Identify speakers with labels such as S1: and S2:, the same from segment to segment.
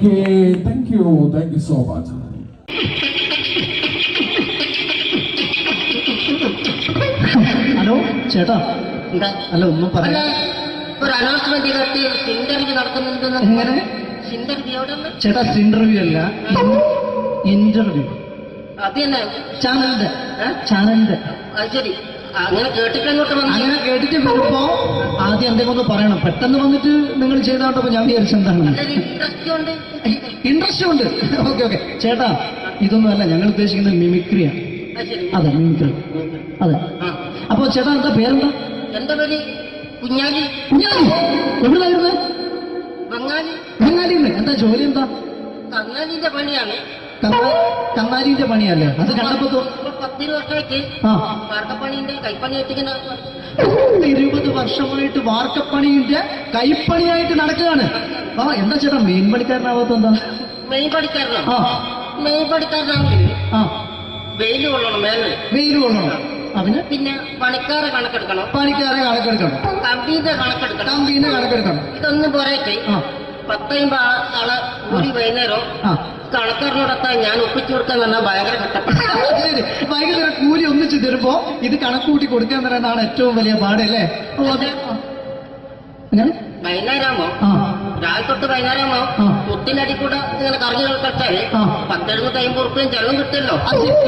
S1: Okay, thank you so much.
S2: Hello ചേട്ടാ,
S3: എന്താ
S2: അല്ല ഒന്നും പറയാ.
S3: ഒരു അനൗൺസ്മെന്റ് ചെയ്തിട്ട് ഇന്റർവ്യൂ നടക്കുന്നുണ്ടെന്ന്.
S2: എങ്ങനെ
S3: ഇന്റർവ്യൂ എവിടെ ഉണ്ട്?
S2: ചേട്ടാ? ഇന്റർവ്യൂ അല്ല, ഇന്റർവ്യൂ.
S3: അത് തന്നെ
S2: ചാനലിന്റെ
S3: അത് ശരി. അങ്ങനെ കേട്ടിട്ട് അങ്ങോട്ട് വന്നു.
S2: അങ്ങനെ കേട്ടിട്ട് വരുമ്പോ ആദ്യം എന്തെങ്കിലും ഒന്ന് പറയണം. പെട്ടെന്ന് വന്നിട്ട് നിങ്ങൾ ചെയ്താട്ടപ്പോ ഞാൻ വിചാരിച്ചെന്താണ്
S3: ഇൻട്രസ്റ്റ് ഉണ്ട്.
S2: ഇൻട്രസ്റ്റ് ഉണ്ട്. ഓക്കെ ചേട്ടാ, ഇതൊന്നും അല്ല ഞങ്ങൾ ഉദ്ദേശിക്കുന്നത് മിമിക്രിയാണ്.
S3: അത് ശരി.
S2: അതെ, മിമിക്രി. അതെ. അപ്പൊ ചേട്ടാ എന്താ പേരെന്താ?
S3: എന്റെ പേര് കുഞ്ഞാലി.
S2: കുഞ്ഞാലി എവിടെയായിരുന്നു?
S3: ബംഗാളി.
S2: ബംഗാളിന്ന്. എന്താ ജോലി? എന്താ?
S3: കങ്ങാലിന്റെ പണിയാണ്.
S2: കങ്ങാലിന്റെ പണിയല്ലേ? അത് കണ്ടപ്പോ
S3: 10 വർഷമായിട്ട് വാർക്കപ്പണിന്റെ കൈപ്പണിയായിട്ട് ഇങ്ങനെ
S2: 20 വർഷമായിട്ട് വാർക്കപ്പണിന്റെ കൈപ്പണിയായിട്ട് നടക്കുകയാണ്. എന്താ ചേട്ടാ മെയിൻ പണിക്കാരനാവാത്ത? എന്താ
S3: മെയിൻ പണിക്കാരനാണ്?
S2: ആ,
S3: മെയിൻ പണിക്കാരനാണെങ്കിൽ
S2: ആ,
S3: വെയിൽ കൊള്ളണം. മേലെ
S2: വെയിൽ കൊള്ളണം. അതിന്
S3: പിന്നെ പണിക്കാരെ കണക്കെടുക്കണം.
S2: പണിക്കാരെ കണക്കെടുക്കണം.
S3: കമ്പീന്റെ കണക്കെടുക്കണം.
S2: കമ്പീന്റെ കണക്കെടുക്കണം.
S3: ഇതൊന്നും പോരായിട്ട് 10 ആളെ കൂടി വൈകുന്നേരം കണക്കാരനോടൊക്കെ ഞാൻ ഒപ്പിച്ചു കൊടുക്കാൻ പറഞ്ഞാൽ ഭയങ്കര കഷ്ടപ്പെട്ടു.
S2: വൈകുന്നേരം കൂലി ഒന്നിച്ച് തരുമ്പോ ഇത് കണക്കൂട്ടി കൊടുക്കാൻ പറയുന്നതാണ് ഏറ്റവും വലിയ പാടല്ലേ?
S3: വൈകുന്നേരമാകുമ്പോ രാവിലെ തൊട്ട് വൈകുന്നേരമാകുമ്പോ മുത്തിനടി കൂടെ ഇങ്ങനെ കറങ്ങി കളിച്ചാല് 10-750 ഉറുപ്പിയും ചെലവും കിട്ടുമല്ലോ.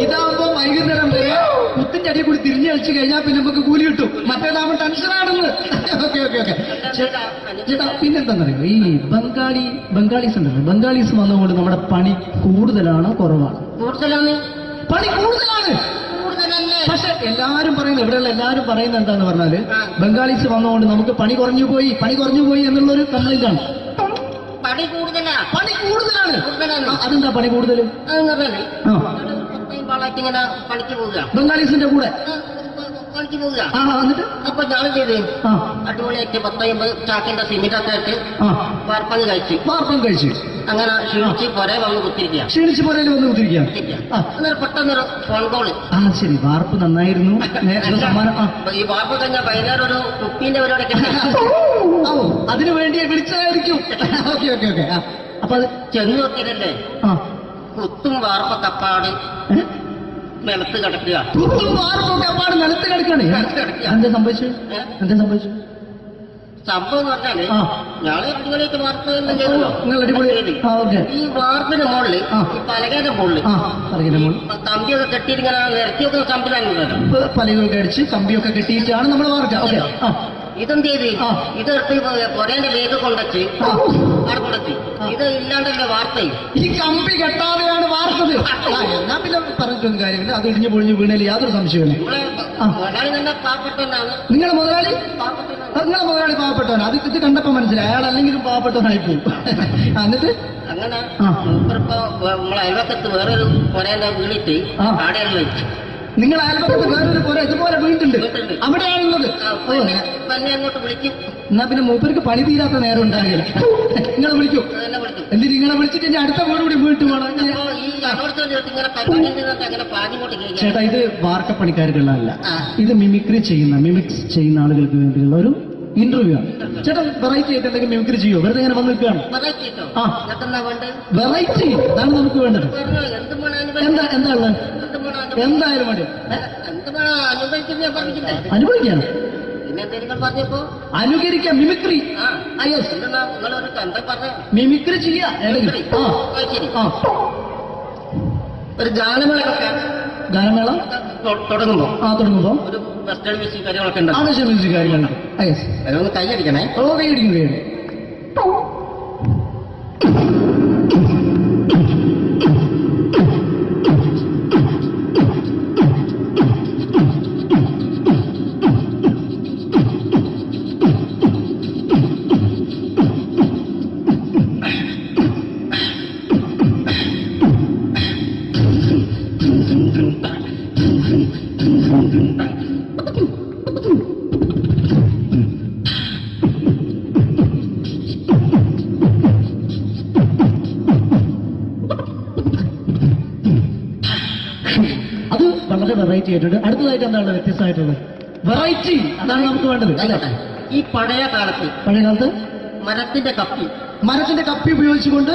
S2: ഇതാവുമ്പോ വൈകുന്നേരം വരെ മുത്തിന്റെ അടി കൂടി തിരിഞ്ഞു കളിച്ചു കഴിഞ്ഞാൽ പിന്നെ നമുക്ക് കൂലി കിട്ടും. മറ്റേതാവുമ്പോ ടെൻഷനാണെന്ന്. ഓക്കെ. ചേട്ടാ പിന്നെന്താന്നറിയോ, ഈ ബംഗാളീസ് ഉണ്ടല്ലോ, ബംഗാളീസ് വന്നുകൊണ്ട് നമ്മുടെ പണി കൂടുതലാണോ കുറവാണ്?
S3: കൂടുതലാണ്.
S2: പണി കൂടുതലാണ്. പക്ഷെ എല്ലാരും പറയുന്നത്, ഇവിടെയുള്ള എല്ലാരും പറയുന്നത് എന്താന്ന് പറഞ്ഞാല് ബംഗാളീസ് വന്നുകൊണ്ട് നമുക്ക് പണി കുറഞ്ഞു പോയി എന്നുള്ളൊരു കംപ്ലൈന്റ് ആണ്.
S3: പണി കൂടുതലാണ്.
S2: അതെന്താ പണി കൂടുതൽ?
S3: അതെന്ന് പറഞ്ഞാല് 10 ഇങ്ങനെ പണിക്ക് പോവുക,
S2: ബംഗാളീസിന്റെ കൂടെ
S3: പണിക്ക് പോവുക.
S2: എന്നിട്ട്
S3: അപ്പൊ ഞാൻ ചെയ്ത് അടിപൊളിയായിട്ട് 10-50 ചാക്കിന്റെ സിമെന്റൊക്കെ ആയിട്ട് വാർപ്പം കഴിച്ചു. അങ്ങനെ ക്ഷീണിച്ച് പൊരേ വന്ന് കുത്തിരിക്കുക. അന്നേരം പെട്ടെന്നൊരു ഫോൺ കോള്.
S2: ശരി, വാർപ്പ് നന്നായിരുന്നു.
S3: ഈ വാർപ്പ് കഴിഞ്ഞാൽ വൈകുന്നേരം ഒരു കുപ്പീന്റെ പരിപാടിയൊക്കെ
S2: അതിനു വേണ്ടി വിളിച്ചതായിരിക്കും. ഓക്കെ. അപ്പൊ അത്
S3: ചെന്ന് നോക്കിയതല്ലേ കുത്തും വാർപ്പ കപ്പാട് നിലത്ത് കിടക്കുക.
S2: നിലത്ത് കിടക്കാണ്. എന്താ സംഭവിച്ചു?
S3: സംഭവം എന്ന് പറഞ്ഞാല് ഞങ്ങള് അടിപൊളിയായിട്ട് വാർപ്പ് ചെയ്തല്ലോ. ഈ വാർപ്പിന് മുകളില് ഈ പലകയുടെ മുകളില് കമ്പിയൊക്കെ കെട്ടിയിട്ട് ഇങ്ങനെ നിരത്തിയൊക്കെ സംവിധാനം
S2: പലകൊക്കെ അടിച്ച് കമ്പിയൊക്കെ കെട്ടിയിട്ടാണ് നമ്മൾ വാർക്കുക.
S3: ഇതെന്ത് ചെയ്ത് ഇതെടുത്ത് പൊരേന്റെ വേഗം കൊണ്ടച്ച് അവിടെ കൊണ്ടച്ച് ഇത് ഇല്ലാണ്ടല്ലേ വാർത്തയും.
S2: ഈ കമ്പി കെട്ടാതെയാണ് വാർത്തത്. എന്നാ പിന്നെ പറഞ്ഞിട്ടൊന്നും കാര്യമില്ല. അത് ഇടിഞ്ഞു പൊളിഞ്ഞു വീണേൽ യാതൊരു സംശയമില്ല.
S3: മുതലാളി തന്നെ പാവപ്പെട്ടവനാണ്.
S2: നിങ്ങളുടെ മുതലാളി പാവപ്പെട്ടവനാണ്. അത് ഇത് കണ്ടപ്പോ മനസ്സിലായി അയാൾ അല്ലെങ്കിലും പാവപ്പെട്ടവനായി പോകും. എന്നിട്ട്
S3: അങ്ങനെ ഇപ്പൊ നമ്മളെ അയൽവക്കത്ത് വേറൊരു പൊരേന്റെ വീണിട്ട് ആടെയുള്ള
S2: നിങ്ങൾ അയൽപക്കത്ത് വേറൊരു പോലെ ഇതുപോലെ വീണ്ടുണ്ട്, അവിടെയാണുള്ളത്.
S3: തന്നെ അങ്ങോട്ട് വിളിക്കും.
S2: എന്നാ പിന്നെ മൂപ്പർക്ക് പണി തീരാത്ത നേരം ഉണ്ടാകില്ല. നിങ്ങളെ വിളിക്കും. എന്തിന് നിങ്ങളെ വിളിച്ചിട്ട് ഇനി അടുത്ത വീട് കൂടി വീട്ടു പോകണം. ചേട്ടാ, ഇത് വാർക്കപ്പണിക്കാർക്കുള്ളതല്ല. ഇത് മിമിക്സ് ചെയ്യുന്ന ആളുകൾക്ക് വേണ്ടിയുള്ള ഒരു ഇന്റർവ്യൂ ആണ്. ചേട്ടാ വെറൈറ്റി ആയിട്ട് എന്തെങ്കിലും മിമിക്രി ചെയ്യോ? വെറുതെ ഇങ്ങനെ വന്ന് നിൽക്കുകയാണ്. വെറൈറ്റി അതാണ് നമുക്ക് വേണ്ടത്. എന്താ ഉള്ളത്? എന്തായാലും മതി. അനുഭവിക്കാം, അനുകരിക്കാം. മിമിക്രി മിമിക്രി ചെയ്യാ.
S3: ഒരു ഗാനമേള തുടങ്ങുമ്പോ ഒരു വെസ്റ്റേൺ മ്യൂസിക് കാര്യങ്ങളൊക്കെ ഉണ്ട്.
S2: മ്യൂസിക് കാര്യങ്ങളുണ്ട്.
S3: അതൊന്ന് കൈയടിക്കണേ.
S2: കൈയടിക്കും. വളരെ വെറൈറ്റി ആയിട്ടുണ്ട്. അടുത്തതായിട്ട് എന്താണ് വ്യത്യസ്തമായിട്ടുള്ളത്? വെറൈറ്റി, അതാണ് നമുക്ക് വേണ്ടത്.
S3: ഈ പഴയ കാലത്ത് മരത്തിന്റെ കപ്പി
S2: മരത്തിന്റെ കപ്പി ഉപയോഗിച്ചുകൊണ്ട്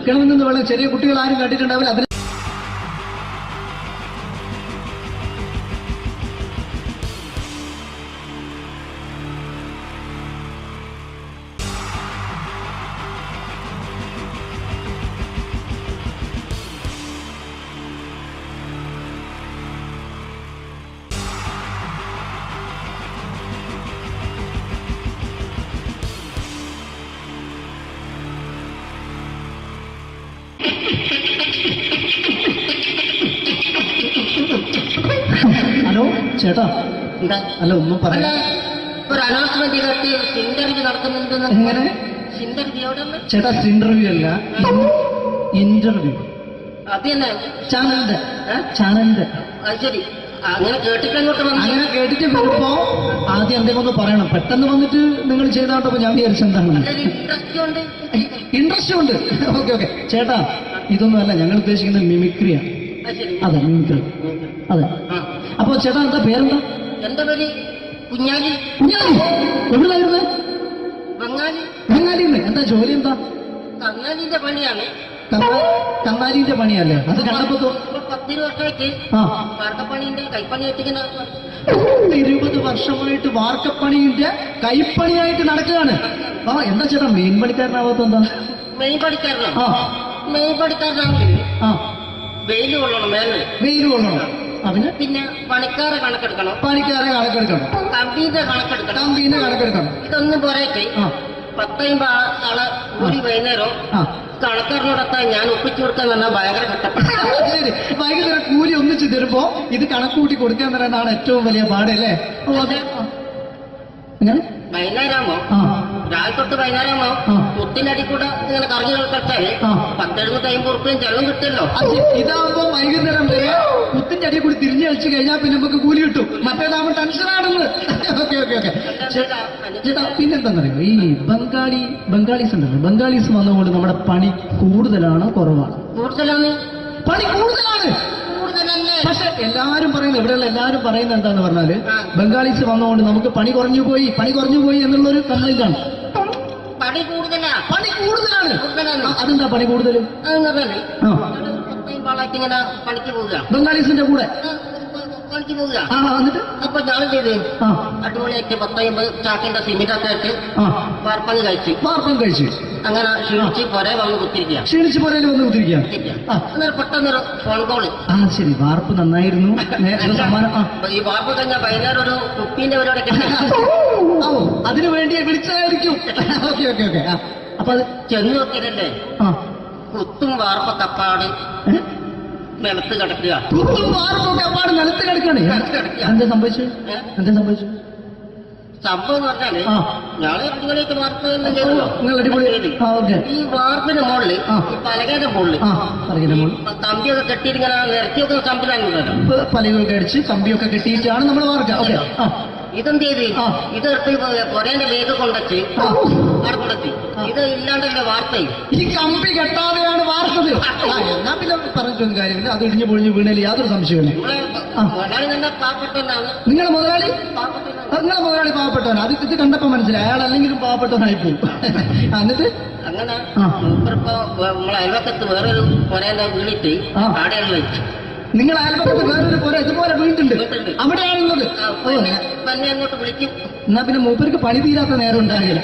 S2: കിണറിൽ നിന്ന് വെള്ളം ചെറിയ കുട്ടികൾ ആരും കണ്ടിട്ടുണ്ടാവില്ല. അതിന് ഹലോ ചേട്ടാ,
S3: എന്താ
S2: അല്ല ഒന്നും
S3: അല്ല,
S2: പറയാ.
S3: ഒരു അനൗൺസ്മെന്റ് ചെയ്തിട്ട് ഇന്റർവ്യൂ നടത്തുന്നുണ്ടെന്ന്.
S2: എങ്ങനെ
S3: ഇന്റർവ്യൂ എവിടെ ഉണ്ട്?
S2: ചേട്ടാ? ഇന്റർവ്യൂ അല്ല, ഇന്റർവ്യൂ.
S3: അത് തന്നെ
S2: ചാനലിന്റെ
S3: ഏ?
S2: ചാനലിന്റെ.
S3: അത് ശരി, അങ്ങനെ കേട്ടിട്ട് അങ്ങോട്ട് വന്നു.
S2: അങ്ങനെ കേട്ടിട്ട് വരുമ്പോ ആദ്യം എന്തെങ്കിലും ഒന്ന് പറയണം. പെട്ടെന്ന് വന്നിട്ട് നിങ്ങൾ ചെയ്താട്ടപ്പോ ഞാൻ വിചാരിച്ച എന്താണ്
S3: ഇൻട്രസ്റ്റ് ഉണ്ട്.
S2: ഇൻട്രസ്റ്റ് ഉണ്ട്. ഓക്കെ ഓക്കെ ചേട്ടാ, ഇതൊന്നുമല്ല ഞങ്ങൾ ഉദ്ദേശിക്കുന്നത് മിമിക്രിയാണ്.
S3: അത് ശരി.
S2: അതെ, മിമിക്രി. അതെ.
S3: ആ.
S2: അപ്പൊ ചേട്ടാ എന്താ പേരെന്താ?
S3: എന്റെ പേര് കുഞ്ഞാലി.
S2: കുഞ്ഞാലി. എവിടെയായിരുന്നു?
S3: ബംഗാളി.
S2: ബംഗാളിന്ന്. എന്താ ജോലി? എന്താ?
S3: കങ്ങാലിന്റെ പണിയാണ്.
S2: കന്നാലിന്റെ പണിയല്ലേ? അത് കണ്ടപ്പോ
S3: ഇപ്പൊ 10 വർഷമായിട്ട്
S2: ആ
S3: വാർക്കപ്പണിന്റെ കൈപ്പണിയായിട്ട് ഇങ്ങനെ
S2: 20 വർഷമായിട്ട് വാർക്കപ്പണിന്റെ കൈപ്പണിയായിട്ട് നടക്കുകയാണ്. ആ എന്താ ചേട്ടാ മെയിൻ പണിക്കാരനാവാത്ത എന്താ?
S3: മെയിൻ പണിക്കാരനാണ്.
S2: ആ
S3: മെയിൻ പണിക്കാരനാണെങ്കിൽ
S2: ആ
S3: വെയിൽ കൊള്ളണം മേലെ.
S2: വെയിൽ കൊള്ളണം. അതിന്
S3: പിന്നെ പണിക്കാരെ കണക്കെടുക്കണം,
S2: പണിക്കാരെ കണക്കെടുക്കണം,
S3: കമ്പീന്റെ കണക്കെടുക്കണം.
S2: കമ്പീനെ കണക്കെടുക്കണം.
S3: ഇതൊന്നും പോരേക്ക്
S2: ആ
S3: 10 ആളെ കൂടി വൈകുന്നേരം
S2: ആ
S3: കണക്കാരനോടൊത്താൻ ഞാൻ ഒപ്പിച്ചു കൊടുക്കാൻ പറഞ്ഞാൽ ഭയങ്കര കഷ്ടപ്പെട്ടു.
S2: ശരി, വൈകുന്നേരം കൂലി ഒന്നിച്ച് തരുമ്പോ ഇത് കണക്കൂട്ടി കൊടുക്കാൻ തരാനാണ് ഏറ്റവും വലിയ പാട് അല്ലേ? ഓ അതെ. എങ്ങനെ
S3: വൈകുന്നേരമാകുമ്പോ
S2: ആ
S3: രാവിലെ തൊട്ട് വൈകുന്നേരമാകുമ്പോ
S2: ആ.
S3: മുത്തിനടി കൂടെ ഇങ്ങനെ കറങ്ങി കളിച്ചാല്
S2: ആ.
S3: 10-50 ഉറുപ്പ്യം ചെലവും കിട്ടുമല്ലോ.
S2: അത് ഇതാവുമ്പോ വൈകുന്നേരം വരെ കുത്തിന്റെ അടിയിൽ കൂടി തിരിഞ്ഞു കളിച്ചു കഴിഞ്ഞാൽ പിന്നെ നമുക്ക് കൂലി കിട്ടും. മറ്റേതാവുമ്പോ ടെൻഷനാണെന്ന്. ഓക്കെ ഓക്കെ ഓക്കെ ചേട്ടാ, പിന്നെന്താണെന്നറിയോ, ഈ ബംഗാളീസ് ഉണ്ടല്ലോ, ബംഗാളീസ് വന്നുകൊണ്ട് നമ്മുടെ പണി കൂടുതലാണ് കുറവാണ്?
S3: കൂടുതലാണ്.
S2: പണി കൂടുതലാണ്.
S3: കൂടുതലല്ലേ?
S2: പക്ഷെ എല്ലാരും പറയുന്നത്, ഇവിടെയുള്ള എല്ലാരും പറയുന്നത് എന്താന്ന് പറഞ്ഞാല്
S3: ആ.
S2: ബംഗാളീസ് വന്നുകൊണ്ട് നമുക്ക് പണി കുറഞ്ഞു പോയി എന്നുള്ളൊരു കംപ്ലൈന്റ് ആണ്.
S3: പണി കൂടുതലാ.
S2: പണി കൂടുതലാണ്.
S3: കൂടുതലാണ്.
S2: അതെന്താ പണി കൂടുതൽ?
S3: അതെന്ന് പറഞ്ഞാല്
S2: ആ
S3: 10 ആളായിട്ട് ഇങ്ങനെ പണിക്ക് പോവുക.
S2: ബംഗാളീസിന്റെ കൂടെ
S3: പണിക്ക് പോവുക.
S2: ആ എന്നിട്ട്
S3: അപ്പൊ ഞാൻ ചെയ്ത്
S2: ആ
S3: അടിപൊളിയായിട്ട് 10-50 ചാക്കിന്റെ സിമെന്റൊക്കെ ആയിട്ട്
S2: ആ
S3: വാർപ്പങ്ങ് കഴിച്ച്
S2: വാർപ്പം കഴിച്ച്
S3: അങ്ങനെ ക്ഷീണിച്ച് പൊരേ വന്ന് കുത്തിരിക്കുക.
S2: ക്ഷീണിച്ച് പോരേലും വന്ന് കുത്തിരിക്കുകയാണ്. ആ
S3: അന്നേരം പെട്ടെന്നൊരു ഫോൺ കോള്.
S2: ആ ശരി, വാർപ്പ് നന്നായിരുന്നു. നേരത്തെ സമ്മാനം. ആ
S3: ഈ വാർപ്പ് കഴിഞ്ഞാൽ വൈകുന്നേരം ഒരു കുപ്പീന്റെ പരിപാടി കിട്ടി.
S2: ഓ അതിനു വേണ്ടി വിളിച്ചതായിരിക്കും. Okay okay okay. ആ അപ്പൊ അത്
S3: ചെന്ന് നോക്കിയതല്ലേ
S2: ആ
S3: കുത്തും വാർപ്പൊക്കെ അപ്പാട് നിലത്ത് കിടക്കുക.
S2: കുത്തും വാർപ്പൊക്കെ അപ്പാട് നിലത്ത് കിടക്കാണ്. എന്താ സംഭവിച്ചു? എന്താ സംഭവിച്ചു?
S3: സംഭവം എന്ന് പറഞ്ഞാല്
S2: ആ
S3: ഞാള് അടിപൊളിയായിട്ട് വാർപ്പ് എല്ലാം ചെയ്തല്ലോ.
S2: നിങ്ങൾ അടിപൊളി. ആ ഓക്കെ.
S3: ഈ വാർപ്പിന്റെ മുകളില്
S2: ആ.
S3: ഈ പലകയുടെ മുകളില്
S2: ആ പറയുന്ന മോൾ
S3: കമ്പിയൊക്കെ കെട്ടിയിട്ട് ഇങ്ങനെ നിരത്തി വെക്കുന്ന സംവിധാനം.
S2: പലകൊക്കെ അടിച്ച് കമ്പിയൊക്കെ കെട്ടിയിട്ടാണ് നമ്മൾ വാർക്കുക. ഓക്കെ. ആ
S3: ഇതെന്ത് ചെയ്ത്
S2: ആ.
S3: ഇതെടുത്ത് പൊരേന്റെ വേഗം കൊണ്ടച്ച്
S2: ആ.
S3: അവിടെ കൊണ്ടെത്തി. ഇത് ഇല്ലാണ്ടല്ലേ വാർത്തയും.
S2: ഈ കമ്പി കെട്ടാതെയാണ് വാർത്തത്. ആ എന്നാ പിന്നെ പറഞ്ഞിട്ടൊന്നും കാര്യമില്ല. അത് ഇടിഞ്ഞു പൊളിഞ്ഞു വീണേല് യാതൊരു സംശയമില്ല. ആ.
S3: മുതലാളി തന്നെ പാവപ്പെട്ടവനാണ്.
S2: നിങ്ങളെ മുതലാളി
S3: പാവപ്പെട്ടവനാണ്.
S2: നിങ്ങളെ മുതലാളി പാവപ്പെട്ടവനാണ്. അത് ഇത് കണ്ടപ്പോ മനസ്സിലായി അയാൾ അല്ലെങ്കിലും പാവപ്പെട്ടവനായി പോകും. എന്നിട്ട്
S3: അങ്ങനെ
S2: ആ.
S3: മൂപ്പരിപ്പോ നമ്മളെ അയൽവക്കത്ത് വേറൊരു പൊരേന്റെ വീണിട്ട്
S2: ആ.
S3: ആടെയുള്ള
S2: നിങ്ങൾ അയൽപക്കത്ത് വേറൊരു പോലെ ഇതുപോലെ വീണ്ടുണ്ട്, അവിടെയാണുള്ളത്. ഓ
S3: തന്നെ അങ്ങോട്ട് വിളിക്കും.
S2: എന്നാ പിന്നെ മൂപ്പർക്ക് പണി തീരാത്ത നേരം ഉണ്ടാകില്ല.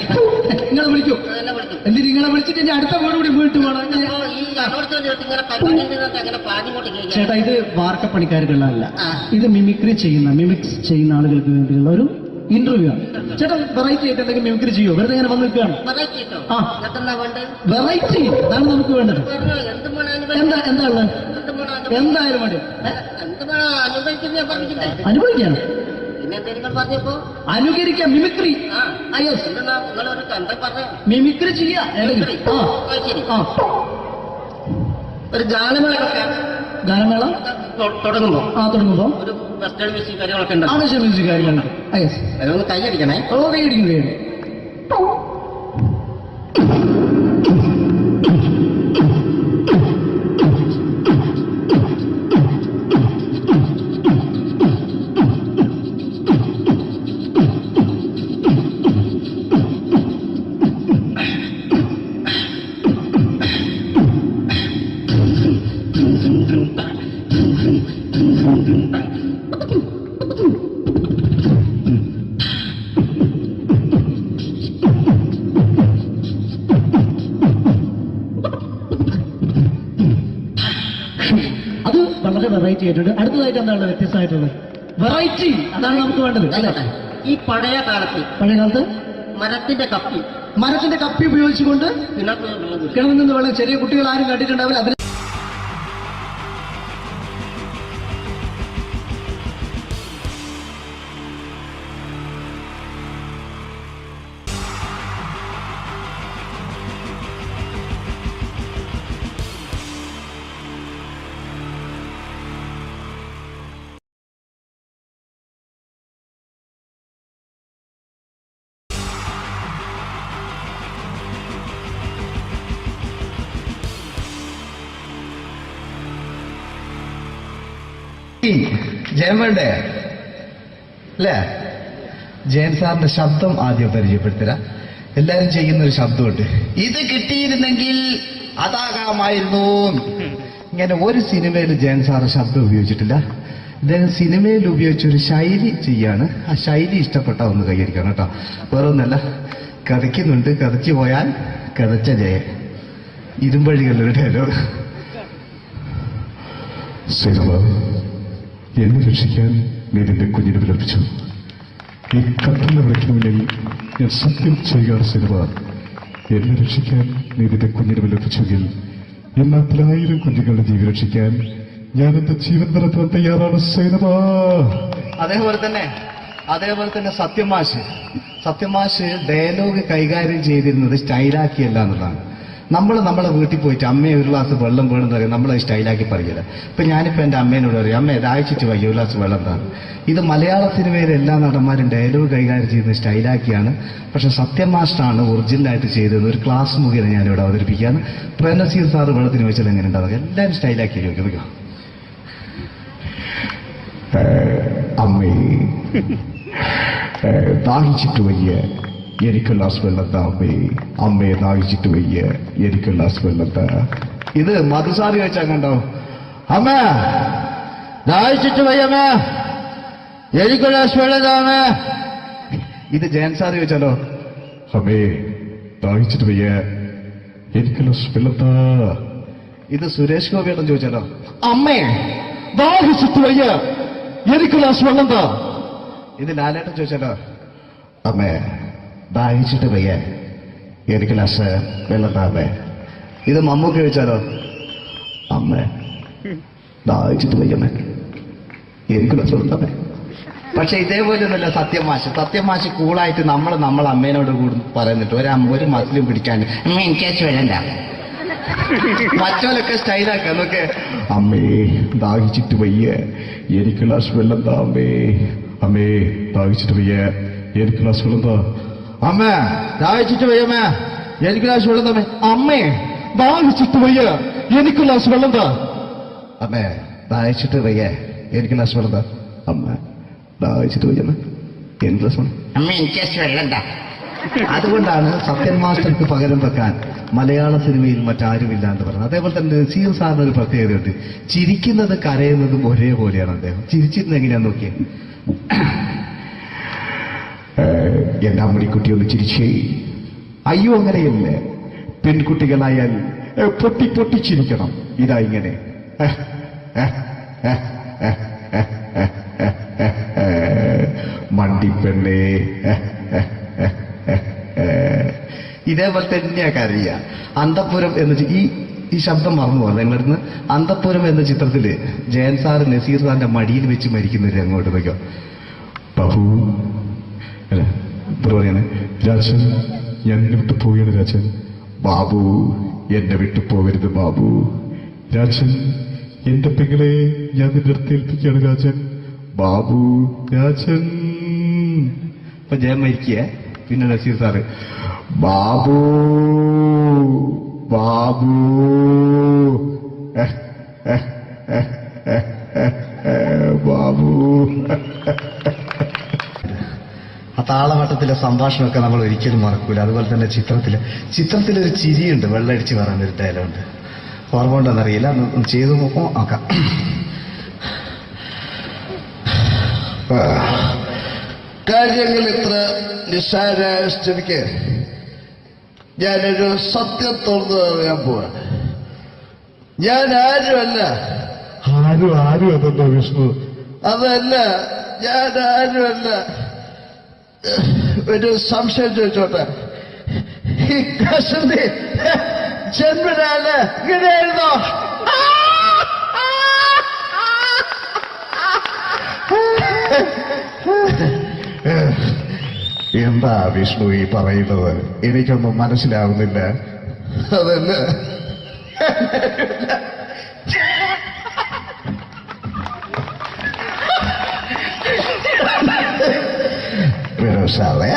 S2: നിങ്ങളെ വിളിക്കൂ.
S3: തന്നെ വിളിക്കും.
S2: എന്തിന് നിങ്ങളെ വിളിച്ചിട്ട് ഇനി അടുത്ത വീട് കൂടി വീട്ടു പോകണം.
S3: അപ്പോ ഈ അതോടത്ത് ഇങ്ങനെ പരിപാടി അങ്ങനെ പാഞ്ഞിങ്ങോട്ട് കേൾക്കാം.
S2: ചേട്ടാ, ഇത് വാർക്കപ്പണിക്കാർക്കുള്ളതല്ല.
S3: ആ.
S2: ഇത് മിമിക്സ് ചെയ്യുന്ന ആളുകൾക്ക് വേണ്ടിയുള്ള ഒരു ഇന്റർവ്യൂ ആണ്. ചേട്ടാ വെറൈറ്റി ആയിട്ട് എന്തെങ്കിലും മിമിക്രി ചെയ്യോ? വെറുതെ ഇങ്ങനെ വന്ന് നിൽക്കുകയാണ്.
S3: വെറൈറ്റി കേട്ടോ.
S2: ആ.
S3: ഇതൊക്കെന്നാ വേണ്ടത്?
S2: വെറൈറ്റി അതാണ് നമുക്ക് വേണ്ടത്.
S3: പറഞ്ഞോ, എന്ത് വേണം
S2: എന്താ ഉള്ളത്?
S3: എന്ത് വേണം
S2: എന്തായാലും മതി.
S3: എന്ത് വേണം അനുഭവിക്കുന്ന ഞാൻ പറഞ്ഞില്ലേ.
S2: അനുഭവിക്കാണ്.
S3: പിന്നെ എന്തെങ്കിലും പറഞ്ഞപ്പോ
S2: അനുകരിക്കാം. മിമിക്രി.
S3: ആ യെസ്. എന്തെന്നാ നിങ്ങളൊരു എന്താ പറഞ്ഞ
S2: മിമിക്രി ചെയ്യാ.
S3: ശരി.
S2: ആ
S3: ഒരു ഗാനമേളൊക്കെ
S2: ഗാനമേള
S3: തുടങ്ങുമ്പോ
S2: തുടങ്ങുമ്പോ
S3: ഒരു വെസ്റ്റേൺ മ്യൂസിക് കാര്യങ്ങളൊക്കെ ഉണ്ട്.
S2: ആവശ്യം മ്യൂസിക് കാര്യങ്ങളുണ്ട്. യെസ്.
S3: അതൊന്ന് കൈയടിക്കണേ.
S2: ഓ കൈയടിക്കുന്നു. അത് വളരെ വെറൈറ്റി ആയിട്ടുണ്ട്. അടുത്തതായിട്ട് എന്താണ് വ്യത്യസ്തമായിട്ടുള്ളത്? വെറൈറ്റി, അതാണ് നമുക്ക് വേണ്ടത് അല്ലേ?
S3: ഈ പഴയ കാലത്ത് മരത്തിന്റെ കപ്പി
S2: ഉപയോഗിച്ചുകൊണ്ട് കിണറിൽ നിന്ന് വെള്ളം, ചെറിയ കുട്ടികൾ ആരും കണ്ടിട്ടുണ്ടാവില്ല. അതിന്
S4: ജയൻ വേണ്ടേ അല്ലേ? ജയൻ സാറിന്റെ ശബ്ദം ആദ്യം പരിചയപ്പെടുത്തരാ. എല്ലാരും ചെയ്യുന്ന ഒരു ശബ്ദമുണ്ട്, ഇത് കിട്ടിയിരുന്നെങ്കിൽ അതാകാമായിരുന്നു. ഇങ്ങനെ ഒരു സിനിമയിൽ ജയൻ സാറ് ശബ്ദം ഉപയോഗിച്ചിട്ടില്ല. ഇദ്ദേഹം സിനിമയിൽ ഉപയോഗിച്ച ഒരു ശൈലി ചെയ്യാണ്. ആ ശൈലി ഇഷ്ടപ്പെട്ട ഒന്ന് കൈകരിക്കണം കേട്ടോ. വേറെ ഒന്നല്ല, കഥയ്ക്കുന്നുണ്ട്, കഥച്ചു പോയാൽ കഥച്ച ജയൻ. ഇരുമ്പഴികളുടെ ഡയലോഗ്.
S1: എന്നെ രക്ഷിക്കാൻ നീ നിന്റെ കുഞ്ഞിനെ വിലപിച്ചു. ഈ കത്തുന്ന വിളക്കിന് മുന്നിൽ ഞാൻ സത്യം ചെയ്യുകയാണ് സിനിമ. എന്നെ രക്ഷിക്കാൻ നീ നിന്റെ കുഞ്ഞിനെ വിലപിച്ചെങ്കിൽ എന്നാൽ 1000 കുഞ്ഞുങ്ങളുടെ ജീവൻ രക്ഷിക്കാൻ ഞാൻ എന്റെ ജീവൻ നടത്താൻ തയ്യാറാണ് സിനിമ.
S4: അതേപോലെ തന്നെ സത്യമാഷ് ഡയലോഗ് കൈകാര്യം ചെയ്തിരുന്നത് സ്റ്റൈലാക്കിയല്ല എന്നുള്ളതാണ്. നമ്മളെ വീട്ടിൽ പോയിട്ട് അമ്മയെ ഒരു ഗ്ലാസ് വെള്ളം വേണമെന്ന് പറയും, നമ്മളത് സ്റ്റൈലാക്കി പറയില്ല. ഇപ്പൊ ഞാനിപ്പോ എന്റെ അമ്മേനോട് പറയും, അമ്മ ദാഹിച്ചിട്ട് വയ്യ ഒരു ഗ്ലാസ് വെള്ളം എന്താണ്. ഇത് മലയാള സിനിമയിലെ എല്ലാ നടന്മാരും ഡയലോഗ് കൈകാര്യം ചെയ്യുന്നത് സ്റ്റൈലാക്കിയാണ്. പക്ഷെ സത്യം മാസ്റ്ററാണ് ഒറിജിനലായിട്ട് ചെയ്തത്. ഒരു ക്ലാസ് മുഖേന ഞാനിവിടെ അവതരിപ്പിക്കുകയാണ്. പ്രേംനസീർ സാറ് വെള്ളത്തിന് വെച്ചാൽ എങ്ങനെ ഉണ്ടാവുക? എല്ലാവരും സ്റ്റൈലാക്കി ചോദിക്കുക.
S1: അമ്മേ ദാഹിച്ചിട്ട് വയ്യ, എനിക്ക് ഗ്ലാസ് വെള്ളം താ അമ്മേ. അമ്മയെ ദാഹിച്ചിട്ട് വയ്യ, എനിക്ക് ഗ്ലാസ് വെള്ളം താ.
S4: ഇത് മധുസാറി ചോദിച്ചാൽ കണ്ടോ, അമ്മ ദാഹിച്ചിട്ട് വയ്യമ്മ, എനിക്ക് ഗ്ലാസ് വെള്ളം താ അമ്മ. ഇത് ജയൻ സാർ ചോദിച്ചാലോ,
S1: അമ്മേ ദാഹിച്ചിട്ട് വയ്യ, എനിക്ക് ഗ്ലാസ് വെള്ളം താ.
S4: ഇത് സുരേഷ് ഗോപിയോടും ചോദിച്ചാലോ,
S1: അമ്മേ ദാഹിച്ചിട്ട് വയ്യ, എനിക്ക് ഗ്ലാസ് വെള്ളം താ.
S4: ഇത് ലാലേട്ടൻ ചോദിച്ചാലോ, അമ്മേ ദാഹിച്ചിട്ട് വയ്യ, എനിക്ക് ഗ്ലാസ് വെള്ളം താ അമ്മേ. ഇത് മമ്മൂക്ക് ചോദിച്ചാലോ, അമ്മേ ദാഹിച്ചിട്ട് വയ്യമ്മേ, എനിക്ക് ഗ്ലാസ് വെള്ളം താ. പക്ഷെ ഇതേപോലെ ഒന്നുമല്ല സത്യമാഷ് കൂളായിട്ട് നമ്മളെ അമ്മേനോട് കൂടി പറയുന്നിട്ട് ഒരു മസിലും പിടിക്കാൻ എനിക്ക് വേണ്ട. മറ്റോലൊക്കെ സ്റ്റൈലാക്കാം നോക്കെ,
S1: അമ്മേ ദാഹിച്ചിട്ട് വയ്യ, എനിക്ക് ഗ്ലാസ് വെള്ളം താ അമ്മേ. അമ്മേ ദാഹിച്ചിട്ട് വയ്യ, എനിക്ക് ഗ്ലാസ് വെള്ളം താ.
S4: അമ്മ ദാഹിച്ചിട്ട് വയ്യമ്മേ, എനിക്ക് ഗ്ലാസ് വെള്ളം തമ്മേ.
S1: അമ്മേ ദാഹിച്ചിട്ട് വയ്യ, എനിക്ക് ഗ്ലാസ് വെള്ളം താ.
S4: അമ്മേ ദാഹിച്ചിട്ട് വയ്യ, എനിക്ക് ഗ്ലാസ് വെള്ളം താ.
S1: അമ്മ ദാഹിച്ചിട്ട് വയ്യമ്മേ, എനിക്ക് ഗ്ലാസ് വെള്ളം.
S3: അമ്മ എനിക്ക് വെള്ളം താ.
S4: അതുകൊണ്ടാണ് സത്യൻ മാസ്റ്റർക്ക് പകരം വെക്കാൻ മലയാള സിനിമയിൽ മറ്റാരുമില്ല എന്ന് പറയുന്നത്. അതേപോലെ തന്നെ നസീർ സാറിന് ഒരു പ്രത്യേകതയുണ്ട്, ചിരിക്കുന്നത് കരയുന്നതും ഒരേപോലെയാണ് അദ്ദേഹം. ചിരിച്ചിരുന്ന് എങ്ങനെയാന്ന് നോക്കിയേ.
S1: എന്റെ അമ്മടിക്കുട്ടി ഒന്ന് ചിരിച്ചേ.
S4: അയ്യോ അങ്ങനെയല്ലേ,
S1: പെൺകുട്ടികളായാൽ പൊട്ടി പൊട്ടി ചിരിക്കണം. ഇതാ ഇങ്ങനെ മണ്ടിപ്പെണ്ണേ.
S4: ഇതേപോലെ തന്നെയാ കരയ. അന്തപ്പുരം എന്ന ഈ ശബ്ദം മറന്നു പോകുന്നത് നിങ്ങളിരുന്ന്. അന്തപ്പുരം എന്ന ചിത്രത്തില് ജയൻ സാർ നസീർ സാറിന്റെ മടിയിൽ വെച്ച് മരിക്കുന്നവര് അങ്ങോട്ട് വയ്ക്കോ.
S1: ബാബു അല്ല പറയാണ്, രാജൻ ഞാൻ എന്നെ വിട്ടു പോവുകയാണ് രാജൻ. ബാബു എന്നെ വിട്ടു പോകരുത് ബാബു. രാജൻ എന്റെ പെങ്ങളെ ഞാൻ നിന്റെ അടുത്ത് ഏൽപ്പിക്കുകയാണ് രാജൻ. ബാബു രാജൻ.
S4: ഇപ്പൊ ജയൻ മരിക്കേ, പിന്നെ നസീർ സാറ് ബാബു ബാബു ബാബു. ആ താളവട്ടത്തിലെ സംഭാഷണമൊക്കെ നമ്മൾ ഒരിക്കലും മറക്കൂല. അതുപോലെ തന്നെ ചിത്രത്തിലൊരു ചിരിയുണ്ട്, വെള്ളടിച്ച് പറയാനൊരു ഡയലോഗുണ്ട്. ഓർമ്മ ഉണ്ടെന്നറിയില്ല, ചെയ്തു നോക്കാം.
S5: കാര്യങ്ങൾ ഇത്ര നിസ്സാരായ സ്ഥിതിക്ക് ഞാനൊരു സത്യം തുറന്നു പറയാൻ പോവാ. ഞാൻ ആരുമല്ല.
S1: ആരും അതെന്താ വിഷ്ണു?
S5: അതല്ല, ഞാൻ ആരുമല്ല. ഒരു സംശയം ചോദിച്ചോട്ടെ, ഈ കസന്തി ജന്മനാണ് ഇങ്ങനെയായിരുന്നോ?
S1: എന്താ വിഷ്ണു ഈ പറയുന്നത്? എനിക്കൊന്നും മനസ്സിലാവുന്നില്ല.
S5: അതല്ല,
S1: സാറേ,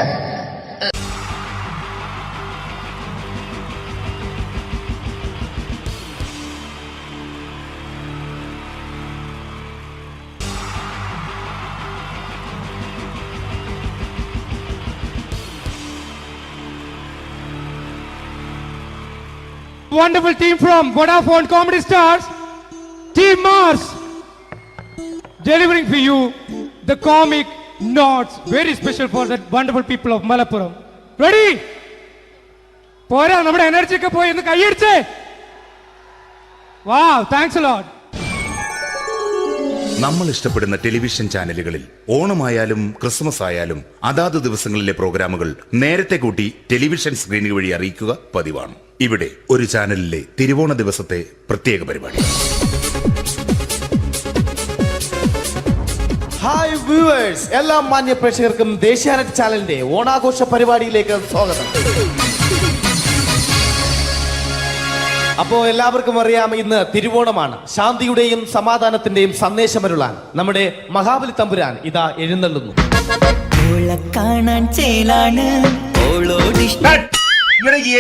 S6: Wonderful team from Vodafone Comedy Stars, Team Mars, delivering for you the comic notes, very special for the wonderful people of Malappuram. Ready? പോരാ, നമ്മുടെ എനർജി ഒക്കെ പോയി ഒന്ന് കൈയടിച്ചേ. Wow, thanks a lot.
S7: നമ്മൾ ഇഷ്ടപ്പെടുന്ന ടെലിവിഷൻ ചാനലുകളിൽ ഓണമായാലും ക്രിസ്മസ് ആയാലും അതാത് ദിവസങ്ങളിലെ പ്രോഗ്രാമുകൾ നേരത്തെ കൂട്ടി ടെലിവിഷൻ സ്ക്രീനുകൾ വഴി അറിയിക്കുക പതിവാണ്. ഇവിടെ ഒരു ചാനലിലെ തിരുവോണ ദിവസത്തെ പ്രത്യേക പരിപാടി.
S8: ഹായ് വ്യൂവേഴ്സ്, എല്ലാ മാന്യ പ്രേക്ഷകർക്കും ദേശീയാനെറ്റ് ചാനലിന്റെ ഓണാഘോഷ പരിപാടിയിലേക്ക് സ്വാഗതം. അപ്പോ എല്ലാവർക്കും അറിയാം, ഇന്ന് തിരുവോണമാണ്. ശാന്തിയുടെയും സമാധാനത്തിന്റെയും സന്ദേശമരുളാൻ നമ്മുടെ മഹാബലി തമ്പുരാൻ ഇതാ എഴുന്നള്ളുന്നു.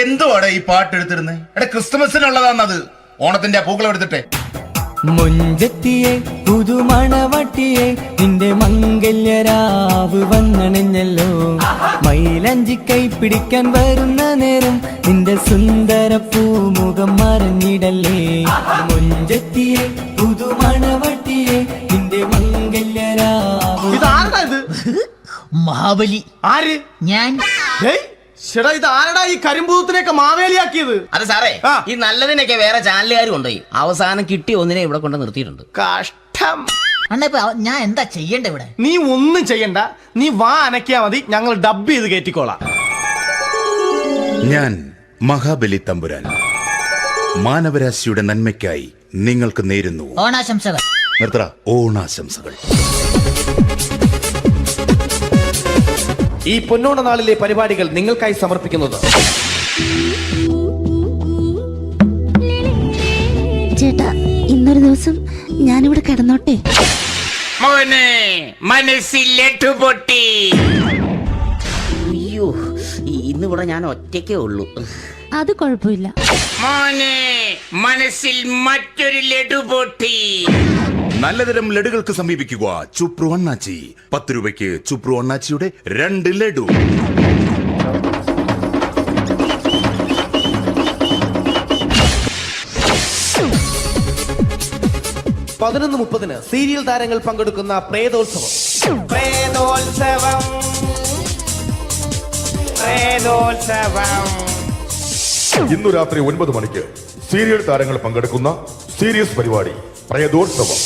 S7: എന്തുവാടാ ഈ പാട്ട് എടുത്തിരുന്നത്? എടാ, ക്രിസ്മസിനുള്ളതാണത്. ഓണത്തിന്റെ പൂക്കളം എടുത്തിട്ടെ.
S9: മുഞ്ചത്തിയെ പുതുമണവട്ടിയെ നിന്റെ മംഗല്യരാവ് വന്നണഞ്ഞല്ലോ. മൈലഞ്ചി കൈ പിടിക്കാൻ വരുന്ന നേരം നിന്റെ സുന്ദര പൂമുഖം മറഞ്ഞിടല്ലേ. മുഞ്ചത്തിയെ പുതുമണവട്ടിയെ നിന്റെ മംഗല്യരാവ്.
S8: ഇതാരടാ ഇത്?
S9: മഹാബലി.
S8: ആര്?
S9: ഞാൻ.
S8: ചേട്ടാ, ഇത് ആരടാ ഈ കരിമ്പൂത്തിനെയൊക്കെ മാവേലിയാക്കിയത്?
S10: അത് സാറേ, ഈ നല്ലതിനൊക്കെ വേറെ ചാനലുകാരും കൊണ്ടുപോയി അവസാനം കിട്ടി ഒന്നിനെ ഇവിടെ കൊണ്ട് നിർത്തിയിട്ടുണ്ട്.
S8: കഷ്ടം.
S9: അണ്ണ ഞാൻ എന്താ ചെയ്യണ്ട ഇവിടെ?
S8: നീ ഒന്നും ചെയ്യണ്ട, നീ വാ അനക്കിയാ മതി, ഞങ്ങൾ ഡബ് ചെയ്ത് കയറ്റിക്കോളാം.
S7: ഞാൻ മഹാബലി തമ്പുരാൻ മാനവരാശിയുടെ നന്മയ്ക്കായി നിങ്ങൾക്ക് നേരുന്നു
S9: ഓണാശംസകൾ.
S7: നിർത്തറ ഓണാശംസകൾ.
S8: ഈ പൊന്നോണ നാളിലെ പരിപാടികൾ നിങ്ങൾക്കായി സമർപ്പിക്കുന്നത്
S11: ചേട്ടാ, ഇന്നൊരു ദിവസം ഞാനിവിടെ കിടന്നോട്ടെ.
S10: മോനെ മനസ്സിലെട്ടു പൊട്ടി. അയ്യോ, ഇന്നിവിടെ ഞാൻ ഒറ്റയ്ക്കേ ഉള്ളൂ.
S11: അത് കുഴപ്പമില്ല.
S10: മോനെ മനസ്സിൽ മറ്റൊരു ലഡു പൊട്ടി.
S7: നല്ലതരം ലഡുകൾക്ക് സമീപിക്കുക ചുപ്രു അണ്ണാച്ചി. 10 രൂപയ്ക്ക് ചുപ്രു അണ്ണാച്ചിയുടെ 2 ലഡു.
S8: പതിനൊന്ന് 30 സീരിയൽ താരങ്ങൾ പങ്കെടുക്കുന്ന പ്രേതോത്സവം.
S12: ഇന്നു രാത്രി 9 മണിക്ക് സീരിയൽ താരങ്ങൾ പങ്കെടുക്കുന്ന സീരിയസ് പരിപാടി പ്രേതോത്സവം.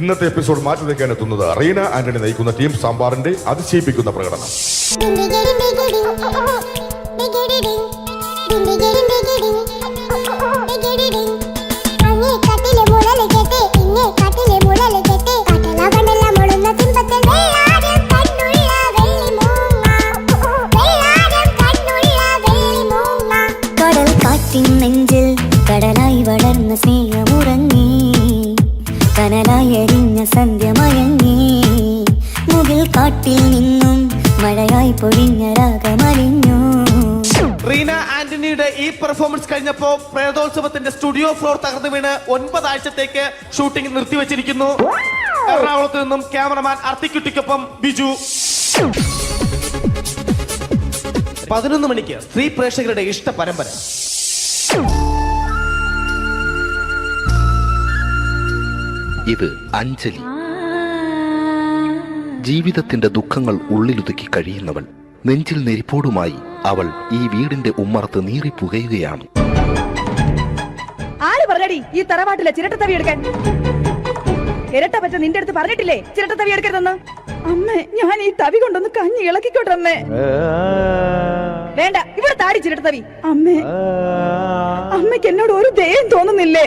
S12: ഇന്നത്തെ എപ്പിസോഡ് മാറ്റി വയ്ക്കാൻ എത്തുന്നത് റീന ആന്റണി നയിക്കുന്ന ടീം സാമ്പാറിന്റെ അതിശയിപ്പിക്കുന്ന പ്രകടനം.
S11: നെഞ്ചിൽ കടലായി വളർന്ന സ്നേഹമുറങ്ങി, കനലായി എരിഞ്ഞ സന്ധ്യ മയങ്ങി, മുകിൽ കാട്ടിൽ നിന്നും മഴയായി പൊഴിഞ്ഞ രാഗമലിഞ്ഞു.
S8: റീന ആന്റണിയുടെ ഈ പെർഫോമൻസ് കഴിഞ്ഞപ്പോ പ്രേതോത്സവത്തിന്റെ സ്റ്റുഡിയോ ഫ്ലോർ തകർന്നു വീണ് 9 ആഴ്ചത്തേക്ക് ഷൂട്ടിംഗ് നിർത്തിവെച്ചിരിക്കുന്നു. എറണാകുളത്ത് നിന്നും ക്യാമറമാൻ അർത്തിക്കുട്ടിക്കൊപ്പം ബിജു. 11 മണിക്ക് സ്ത്രീ പ്രേക്ഷകരുടെ ഇഷ്ട പരമ്പര.
S13: ഇത് അഞ്ജലി. ജീവിതത്തിന്റെ ദുഃഖങ്ങൾ ഉള്ളിലൊതുക്കി കഴിയുന്നവൾ. നെഞ്ചിൽ നെരിപ്പോടുമായി അവൾ ഈ വീടിന്റെ ഉമ്മറത്ത് നീറിപ്പുകയുകയാണ്.
S14: ആര് പറഞ്ഞടി ഈ തറവാട്ടിലെ ചിരട്ടത്തവി എടുക്കാൻ? ഇരട്ട പറ്റ നിന്റെ അടുത്ത് പറഞ്ഞിട്ടില്ലേ ചിരട്ടത്തവി എടുക്കരുതെന്ന്? അമ്മേ, ഞാൻ ഈ തവി കൊണ്ടൊന്ന് കഞ്ഞി ഇളക്കിക്കോട്ടെ അമ്മേ. വേണ്ട, ഇവിടെ താടി ചിരട്ടത്തവി. അമ്മേ, അമ്മയ്ക്ക് എന്നോട് ഒരു ദയം തോന്നുന്നില്ലേ?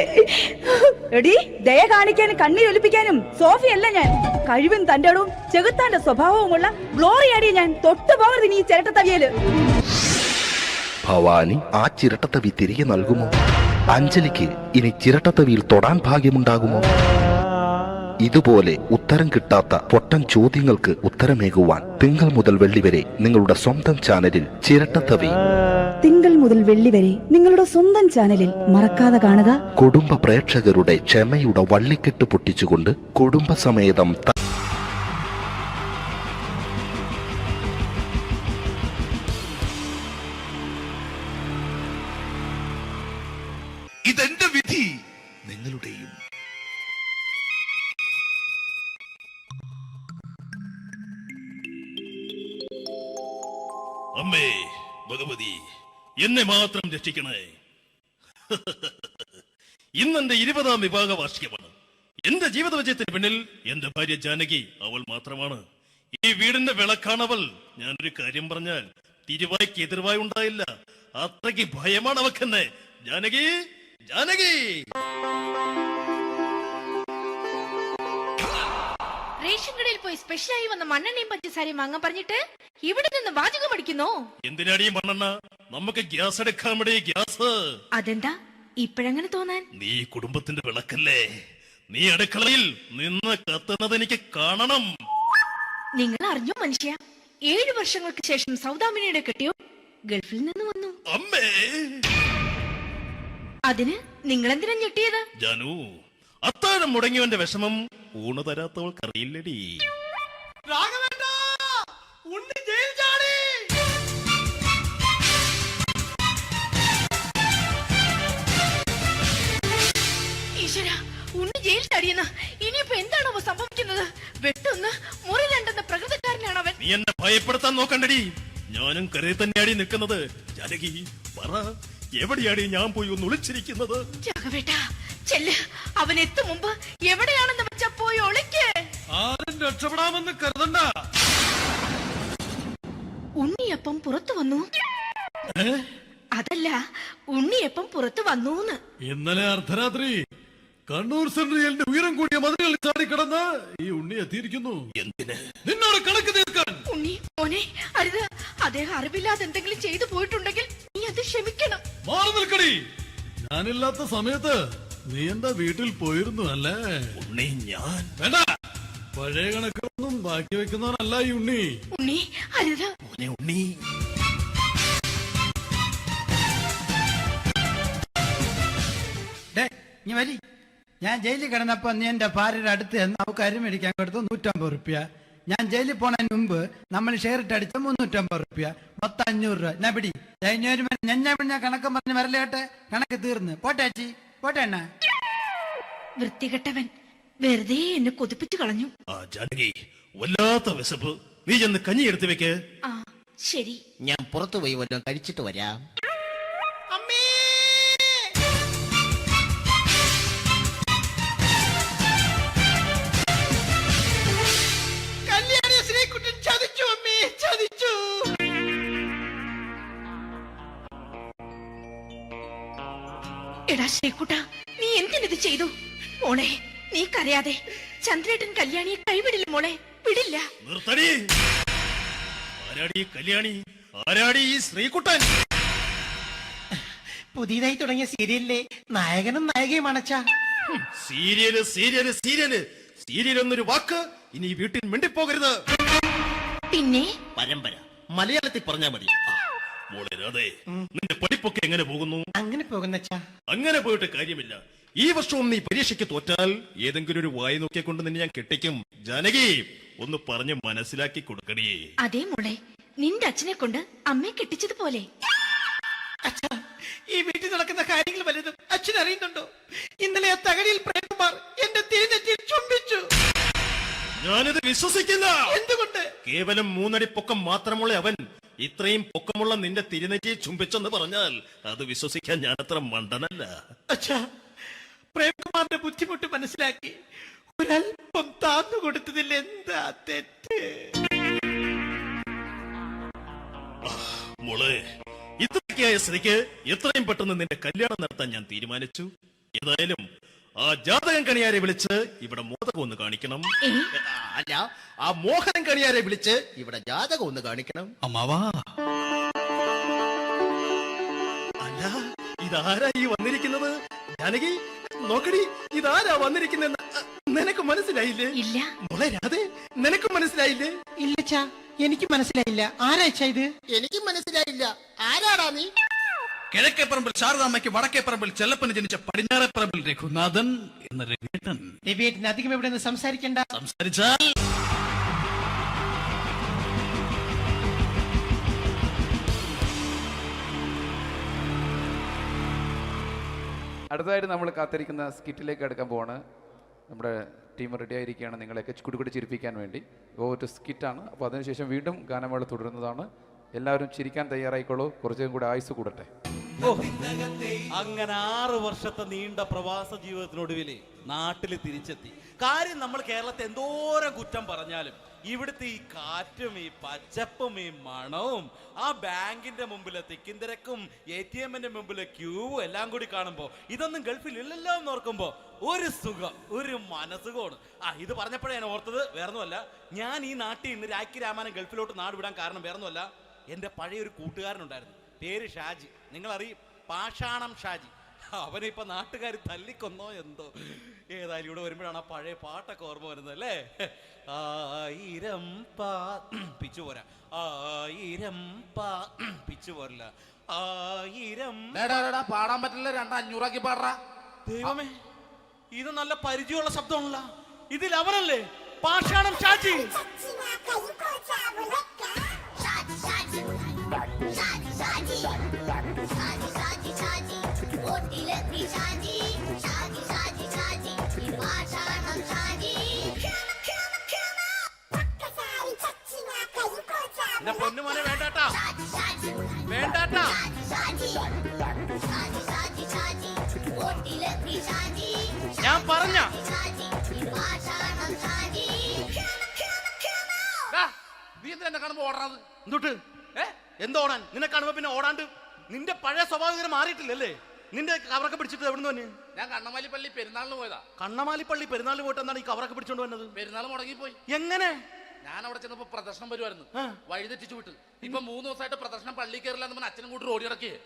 S14: എടി, ദയ കാണിക്കാനും കണ്ണീരൊലിപ്പിക്കാനും സോഫിയല്ല ഞാൻ. കഴിവും തന്റെ ഇടവും ചെകുത്താന്റെ സ്വഭാവവുമുള്ള ഗ്ലോറിയാടി ഞാൻ. തൊട്ടുപോകരുത് നീ ചിരട്ടത്തവിയല്.
S13: ഭവാനി ആ ചിരട്ടത്തവി തിരികെ നൽകുമോ? അഞ്ജലിക്ക് ഇനി ചിരട്ടത്തവിയിൽ തൊടാൻ ഭാഗ്യമുണ്ടാകുമോ? ഇതുപോലെ ഉത്തരം കിട്ടാത്ത പൊട്ടൻ ചോദ്യങ്ങൾക്ക് ഉത്തരമേകുവാൻ തിങ്കൾ മുതൽ വെള്ളി വരെ നിങ്ങളുടെ സ്വന്തം ചാനലിൽ ചിരട്ടത്തവി.
S14: തിങ്കൾ മുതൽ വെള്ളി വരെ നിങ്ങളുടെ സ്വന്തം ചാനലിൽ മറക്കാതെ കാണുക.
S13: കുടുംബ പ്രേക്ഷകരുടെ ക്ഷമയുടെ വള്ളിക്കെട്ട് പൊട്ടിച്ചുകൊണ്ട് കുടുംബസമേതം
S5: ഇതെന്റെ വിധി, നിങ്ങളുടെയും.
S15: അമ്മേ ഭഗവതി, എന്നെ മാത്രം രക്ഷിക്കണേ. ഇന്നെന്റെ 20ാം വിവാഹ വാർഷികമാണ്. എന്റെ ജീവിത വിജയത്തിന് പിന്നിൽ എന്റെ ഭാര്യ ജാനകി അവൾ മാത്രമാണ്. ഈ വീടിന്റെ വിളക്കാണവൾ. ഞാനൊരു കാര്യം പറഞ്ഞാൽ തിരുവായ്ക്ക് എതിർവായി ഉണ്ടായില്ല. അത്രയ്ക്ക് ഭയമാണ് അവക്കെന്നെ. ജാനകി, ജാനകി.
S16: റേഷൻ കടയിൽ പോയി സ്പെഷ്യലായി വന്ന മണ്ണെണ്ണയും പഞ്ചസാരയും വാങ്ങാൻ പറഞ്ഞിട്ട് ഇവിടെ നിന്ന് വാചകം അടിക്കുന്നോ?
S15: എന്തിനാടി മണ്ണെണ്ണ? നമുക്ക് ഗ്യാസ് എടുക്കാൻ വേണ്ടി ഗ്യാസ്.
S16: അതെന്താ ഇപ്പഴങ്ങനെ തോന്നാൻ?
S15: നീ കുടുംബത്തിന്റെ വിളക്കല്ലേ. നീ അടുക്കളയിൽ നിന്ന് കത്തുന്നത് എനിക്ക് കാണണം.
S16: നിങ്ങൾ അറിഞ്ഞോ മനുഷ്യ, 7 വർഷങ്ങൾക്ക് ശേഷം സൗദാമിനിയുടെ കെട്ടിയോ ഗൾഫിൽ നിന്ന് വന്നു.
S15: അമ്മേ,
S16: അതിന് നിങ്ങൾ എന്തിനാ ഞെട്ടിയത്?
S15: ജാനു, അത്താഴം മുടങ്ങിയവന്റെ വിഷമം ഊണ് തരാത്തവൾക്കറിയില്ലടി.
S16: ഈശ്വര, ഉണ്ണി ജയിൽ ചാടിയെന്ന്. ഇനിയിപ്പോ എന്താണോ സംഭവിക്കുന്നത്? വെട്ടൊന്ന് മുറി രണ്ടെന്ന പ്രകൃതക്കാരനാണ് അവൻ.
S15: നീ എന്നെ ഭയപ്പെടുത്താൻ നോക്കണ്ടടി. ഞാനും കരയിൽ തന്നെയാടി നിൽക്കുന്നത്. ജാനകി, പറ, എവിടെയാടി ഞാൻ പോയി ഒന്ന് ഒളിച്ചിരിക്കുന്നത്?
S16: രാഘവേട്ടാ, ചെല്ല്. അവൻ എത്തും മുമ്പ് എവിടെയാണെന്ന് വെച്ചാ പോയി ഒളിക്ക്.
S15: ആരും രക്ഷപ്പെടാമെന്ന് കരുതണ്ട.
S16: ഉണ്ണിയപ്പം പുറത്തു വന്നു. അതല്ല, ഉണ്ണിയപ്പം പുറത്തു വന്നൂന്ന്.
S15: ഇന്നലെ അർദ്ധരാത്രി കണ്ണൂർ സെൻട്രലിന്റെ ഉയരം കൂടിയ മതിലുകളിൽ ചാടിക്കിടന്ന് ഈ ഉണ്ണി എത്തിയിരിക്കുന്നു. എന്തിന്? നിന്നോട് കണക്ക് തീർക്കാൻ.
S16: ഉണ്ണി മോനെ, അരുത്. അദ്ദേഹം അറിവില്ലാതെ എന്തെങ്കിലും ചെയ്തു പോയിട്ടുണ്ടെങ്കിൽ നീ അത് ക്ഷമിക്കണം.
S15: മാറി നിൽക്കടി. ഞാനില്ലാത്ത സമയത്ത് നീ എന്താ വീട്ടിൽ പോയിരുന്നു അല്ലേ? ഉണ്ണി, ഞാൻ വേണ്ട. പഴയ കണക്കൊന്നും ബാക്കി വെക്കുന്നവനല്ല ഈ ഉണ്ണി.
S16: ഉണ്ണി, അരുത്.
S15: ഉണ്ണി,
S17: ഞാൻ ജയിലിൽ കിടന്നപ്പോ നീ എന്റെ ഭാര്യയുടെ അടുത്ത് നമുക്ക് അരി മേടിക്കാൻ കൊടുത്തു 150 റുപ്യ. ഞാൻ ജയിലിൽ പോണതിന് മുമ്പ് നമ്മൾ ഷെയർ ഇട്ട് അടിച്ച 350 റുപ്യ, മൊത്തം 500 രൂപ. ഞാൻ പിടി ഞാൻ കണക്കം പറഞ്ഞ് വരലേട്ടെ. കണക്ക് തീർന്ന് പോട്ടെ അച്ചി, പോട്ടെ അണ്ണ.
S16: വൃത്തികെട്ടവൻ വെറുതെ എന്നെ കൊതിപ്പിച്ചു കളഞ്ഞു.
S15: ജാനകി, വല്ലാത്ത വിശപ്പ്. നീ ചെന്ന് കഞ്ഞി എടുത്തു വെക്ക്.
S16: ആ ശരി,
S10: ഞാൻ പുറത്തു പോയി വല്ലതും കഴിച്ചിട്ട് വരാം.
S16: എടാ ശ്രീകുട്ട, നീ എന്തിനിത് ചെയ്തു? മോളെ, നീ കരയാതെ. ചന്ദ്രേട്ടൻ കല്യാണിയെ കൈവിടില്ല മോളെ, വിടില്ല.
S15: നിർത്തടി. ആരാടി കല്യാണി? ആരാടി ഈ ശ്രീകുട്ടൻ?
S17: പുതിയതായി തുടങ്ങിയ സീരിയലിലെ നായകനും നായികയും അണച്ചാ.
S15: സീരിയല് സീരിയല് സീരിയല് സീരിയൽ എന്നൊരു വാക്ക് ഇനി വീട്ടിൽ മിണ്ടിപ്പോകരുത്.
S16: പിന്നെ
S15: പരമ്പര മലയാളത്തിൽ പറഞ്ഞാ മതി. മോളെ രാധേ, നിന്റെ പഠിപ്പൊക്കെ എങ്ങനെ പോകുന്നു?
S17: അങ്ങനെ പോകുന്നച്ചാ.
S15: അങ്ങനെ പോയിട്ട് കാര്യമില്ല. ഈ വർഷവും നീ പരീക്ഷയ്ക്ക് തോറ്റാൽ ഏതെങ്കിലും ഒരു വായി നോക്കിക്കൊണ്ട് നിന്നെ ഞാൻ കെട്ടിക്കും. ജാനകി, ഒന്ന് പറഞ്ഞ് മനസ്സിലാക്കി കൊടുക്കണേ.
S16: അതേ മോളെ, നിന്റെ അച്ഛനെ കൊണ്ട് അമ്മയെ കെട്ടിച്ചതുപോലെ.
S17: ഈ വീട്ടിൽ നടക്കുന്ന കാര്യങ്ങൾ വലുതും അച്ഛൻ അറിയുന്നുണ്ടോ? ഇന്നലെ ആ തകഴിയിൽ പ്രേംകുമാർ എന്റെ തിരിഞ്ഞെറ്റിയിൽ ചുംബിച്ചു.
S15: ഞാനിത് വിശ്വസിക്കില്ല.
S8: എന്തുകൊണ്ട്?
S15: കേവലം 3 അടി പൊക്കം മാത്രമുള്ള അവൻ ഇത്രയും പൊക്കമുള്ള നിന്റെ തിരുനെറ്റിയെ ചുംബിച്ചെന്ന് പറഞ്ഞാൽ അത് വിശ്വസിക്കാൻ ഞാൻ അത്ര മണ്ടനല്ല.
S8: അച്ഛാ, പ്രേംകുമാറിന്റെ ബുദ്ധിമുട്ട് മനസ്സിലാക്കി ഒരല്പം താന്നു കൊടുത്തതിൽ എന്താ തെറ്റ്?
S15: മോളെ, ഇത്രയ്ക്കായ സ്ഥിതിക്ക് എത്രയും പെട്ടെന്ന് നിന്റെ കല്യാണം നടത്താൻ ഞാൻ തീരുമാനിച്ചു. ഏതായാലും ആ ജാതകം കണിയാരെ വിളിച്ച് ഇവിടെ മോദകം ഒന്ന് കാണിക്കണം.
S5: അല്ല, ആ മോഹനം കണിയാരെ വിളിച്ച് ഇവിടെ ജാതകം ഒന്ന് കാണിക്കണം.
S15: അമ്മാവാ, അല്ല ഇതാരാ ഈ വന്നിരിക്കുന്നത്? ജാനകി നോക്കടി, ഇതാരാ വന്നിരിക്കുന്നെന്ന് നിനക്ക് മനസ്സിലായില്ലേ?
S16: ഇല്ല.
S15: മോളെ രാധേ, നിനക്ക് മനസ്സിലായില്ലേ?
S8: ഇല്ലച്ചാ, എനിക്ക് മനസ്സിലായില്ല. ആരാച്ചാ ഇത്?
S5: എനിക്കും മനസ്സിലായില്ല. ആരാടാ നീ?
S18: കിഴക്കേപ്പറമ്പിൽ ശാരദാമ്മയ്ക്ക് വടക്കേപ്പറമ്പിൽ ചെല്ലപ്പന് ജനിച്ച പടിഞ്ഞാറേപ്പറമ്പിൽ രഘുനാഥൻ എന്ന രവിയേട്ടൻ.
S8: രവിയേട്ടൻ അധികം ഇവിടെ നിന്ന് സംസാരിക്കണ്ട.
S18: സംസാരിച്ചാൽ
S19: അടുത്തതായിട്ട് നമ്മൾ കാത്തിരിക്കുന്ന സ്കിറ്റിലേക്ക് അടുക്കാൻ പോവാണ്. നമ്മുടെ ടീം റെഡി ആയിരിക്കുകയാണ് നിങ്ങളെയൊക്കെ കുടുകുടി ചിരിപ്പിക്കാൻ വേണ്ടി. ഒരു സ്കിറ്റാണ്. അപ്പോൾ അതിനുശേഷം വീണ്ടും ഗാനമേള തുടരുന്നതാണ്. എല്ലാവരും ചിരിക്കാൻ തയ്യാറായിക്കോളൂ. കുറച്ചും കൂടെ ആയുസ് കൂടട്ടെ.
S18: അങ്ങനെ 6 വർഷത്തെ നീണ്ട പ്രവാസ ജീവിതത്തിനൊടുവിൽ നാട്ടിൽ തിരിച്ചെത്തി. കാര്യം നമ്മൾ കേരളത്തെ എന്തോരം കുറ്റം പറഞ്ഞാലും ഇവിടുത്തെ ഈ കാറ്റും ഈ പച്ചപ്പും ഈ മണവും ആ ബാങ്കിന്റെ മുമ്പിലെ തിക്കും തിരക്കും ATM-ന്റെ മുമ്പിലെ ക്യൂവും എല്ലാം കൂടി കാണുമ്പോൾ ഇതൊന്നും ഗൾഫിൽ ഇല്ലല്ലോ എന്ന് ഓർക്കുമ്പോൾ ഒരു സുഖം, ഒരു മനസുഖമാണ്. ഇത് പറഞ്ഞപ്പോഴേ ഞാൻ ഓർത്തത് വേറൊന്നുമല്ല, ഞാൻ ഈ നാട്ടിൽ നിന്ന് രാഖി രാമാനം ഗൾഫിലോട്ട് നാട് വിടാൻ കാരണം വേറൊന്നുമല്ല, എൻ്റെ പഴയൊരു കൂട്ടുകാരനുണ്ടായിരുന്നു. പേര് ഷാജി. നിങ്ങളറിയും, പാഷാണം ഷാജി. അവനിപ്പോ നാട്ടുകാർ തല്ലിക്കൊന്നോ എന്തോ. ഏതായാലും ഇവിടെ വരുമ്പോഴാണ് ആ പഴയ പാട്ടൊക്കെ ഓർമ്മ വരുന്നത് അല്ലേ? 1000 പിച്ചു പോരാ, 1000 പിച്ചു പോരില്ല, 1000
S5: പാടാൻ പറ്റില്ല. 200 പാടാ.
S18: ദൈവമേ, ഇത് നല്ല പരിചയമുള്ള ശബ്ദമാണല്ലോ. ഇതിൽ അവനല്ലേ പാഷാണം ഷാജി? പൊന്നുമോനെ വേണ്ടാട്ടാ, വേണ്ടാട്ടാ. ഞാൻ പറഞ്ഞ
S5: നീ എന്തിനാ കാണുമ്പോ ഓടാത്?
S18: എന്തൊട്ട് എന്തോടാൻ? നിന്നെ കാണുമ്പോ പിന്നെ ഓടാണ്ട് നിന്റെ പഴയ സ്വഭാവം മാറിയിട്ടില്ലല്ലേ? നിന്റെ കവറൊക്കെ പിടിച്ചിട്ട് എവിടെ നിന്ന് തന്നെ?
S5: ഞാൻ കണ്ണമാലി പള്ളി പെരുന്നാളിന് പോയതാ.
S18: കണ്ണമാലി പള്ളി പെരുന്നാളിന് പോയിട്ട് എന്താണ് ഈ കവറൊക്കെ പിടിച്ചോണ്ട് വന്നത്?
S5: പെരുന്നാൾ മുടങ്ങിപ്പോയി.
S18: എങ്ങനെ?
S5: ഞാൻ അവിടെ ചെന്നപ്പോ പ്രദർശനം വരുമായിരുന്നു, വഴിതെറ്റിച്ചു വിട്ട്. ഇപ്പൊ 3 ദിവസമായിട്ട് പ്രദർശനം പള്ളി കയറില്ല എന്ന് അച്ഛനും കൂട്ടി ഓടി ഇറക്കിയേ.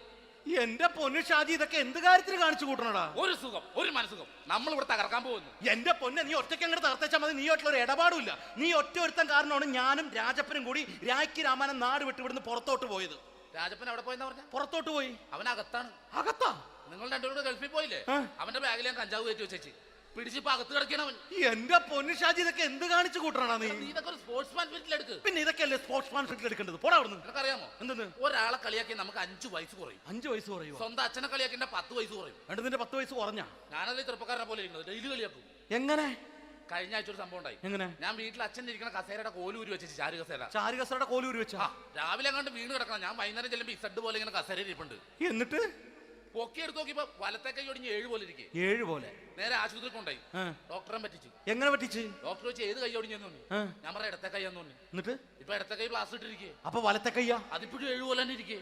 S18: എന്റെ പൊന്നു ഷാജി, ഇതൊക്കെ എന്ത് കാര്യത്തിന് കാണിച്ചു കൂട്ടണടാ?
S5: ഒരു സുഖം, ഒരു മനസുഖം. നമ്മൾ ഇവിടെ തകർക്കാൻ പോകുന്നു.
S18: എന്റെ പൊന്നെ, നീ ഒറ്റയ്ക്ക് അങ്ങോട്ട് തകർത്തേച്ചാൽ മതി. നീ ആയിട്ടുള്ള ഒരു ഇടപാടില്ല. നീ ഒറ്റ ഒരുത്തൻ കാരണമാണ് ഞാനും രാജപ്പനും കൂടി രാഖി രാമാനം നാട് വിട്ട് ഇവിടുന്ന് പുറത്തോട്ട് പോയത്.
S5: രാജപ്പൻ എവിടെ പോയെന്ന് പറഞ്ഞ?
S18: പുറത്തോട്ട് പോയി.
S5: അവനകത്താണ്.
S18: അകത്താ?
S5: നിങ്ങൾ രണ്ടുപേരും ഗൾഫിൽ പോയില്ലേ? അവന്റെ ബാഗിൽ ഞാൻ കഞ്ചാവ് കയറ്റി വെച്ചേച്ച് പിടിച്ചിപ്പോ അകത്ത് കിടക്കണവൻ.
S18: എന്റെ പൊന്നു ഷാജി, ഇതൊക്കെ എന്ത് കാണിച്ചു കൂട്ടണ നീ?
S5: ഇതൊക്കെ ഒരു സ്പോർട്സ്മാൻ ഫീൽഡിൽ എടുക്ക്.
S18: പിന്നെ ഇതൊക്കെയല്ലേ സ്പോർട്സ്മാൻ ഫീൽഡിൽ എടുക്കേണ്ടത്? പോടാ അവിടുന്ന്.
S5: നിനക്കറിയാമോ എന്തെന്ന്? ഒരാളെ കളിയാക്കി നമുക്ക് 5 വയസ്സ് കുറയും.
S18: 5 വയസ്സ് കുറയും?
S5: സ്വന്തം അച്ഛനെ കളിയാക്കി 10 വയസ്സ് കുറയും.
S18: എന്നിട്ട് നിന്റെ 10 വയസ്സ് കുറഞ്ഞ?
S5: ഞാനത് ചെറുപ്പക്കാരനെ പോലെ ഇരിക്കുന്നത്, ഡെയിലി കളിയാക്കും.
S18: എങ്ങനെ?
S5: കഴിഞ്ഞ ആഴ്ച ഒരു സംഭവം ഉണ്ടായി.
S18: എങ്ങനെ?
S5: ഞാൻ വീട്ടിൽ അച്ഛൻ ഇരിക്കുന്ന കസേരയുടെ കോലൂരി വെച്ചു. ചാരു
S18: കസേരയുടെ കോലൂരി വെച്ചാ?
S5: രാവിലെ അങ്ങോട്ട് വീണ് കിടക്കണം. ഞാൻ വൈകുന്നേരം ചെല്ലുമ്പോ ഇസഡ് പോലെ ഇങ്ങനെ കസേര ഇരിപ്പുണ്ട്.
S18: എന്നിട്ട്
S5: പൊക്കി എടുത്ത് നോക്കിയപ്പോ വലത്തെ കൈ ഒടിഞ്ഞ് 7 പോലെ ഇരിക്കേ.
S18: 7 പോലെ?
S5: നേരെ ആശുപത്രി കൊണ്ടായി. ഡോക്ടറെ പറ്റിച്ചു.
S18: എങ്ങനെ പറ്റിച്ച്?
S5: ഡോക്ടർ വെച്ച് ഏത് കൈ ഒടിഞ്ഞെന്ന് തോന്നി. ഞാൻ പറയാം ഇടത്തെ കൈ എന്ന് തോന്നി.
S18: എന്നിട്ട്
S5: ഇപ്പൊ ഇടത്തെ കൈ പ്ലാസ്റ്റർ ഇട്ടിരിക്കേ.
S18: അപ്പൊ വലത്തെ കയ്യാ?
S5: അതിപ്പോഴും 7 പോലെ തന്നെ ഇരിക്കേ.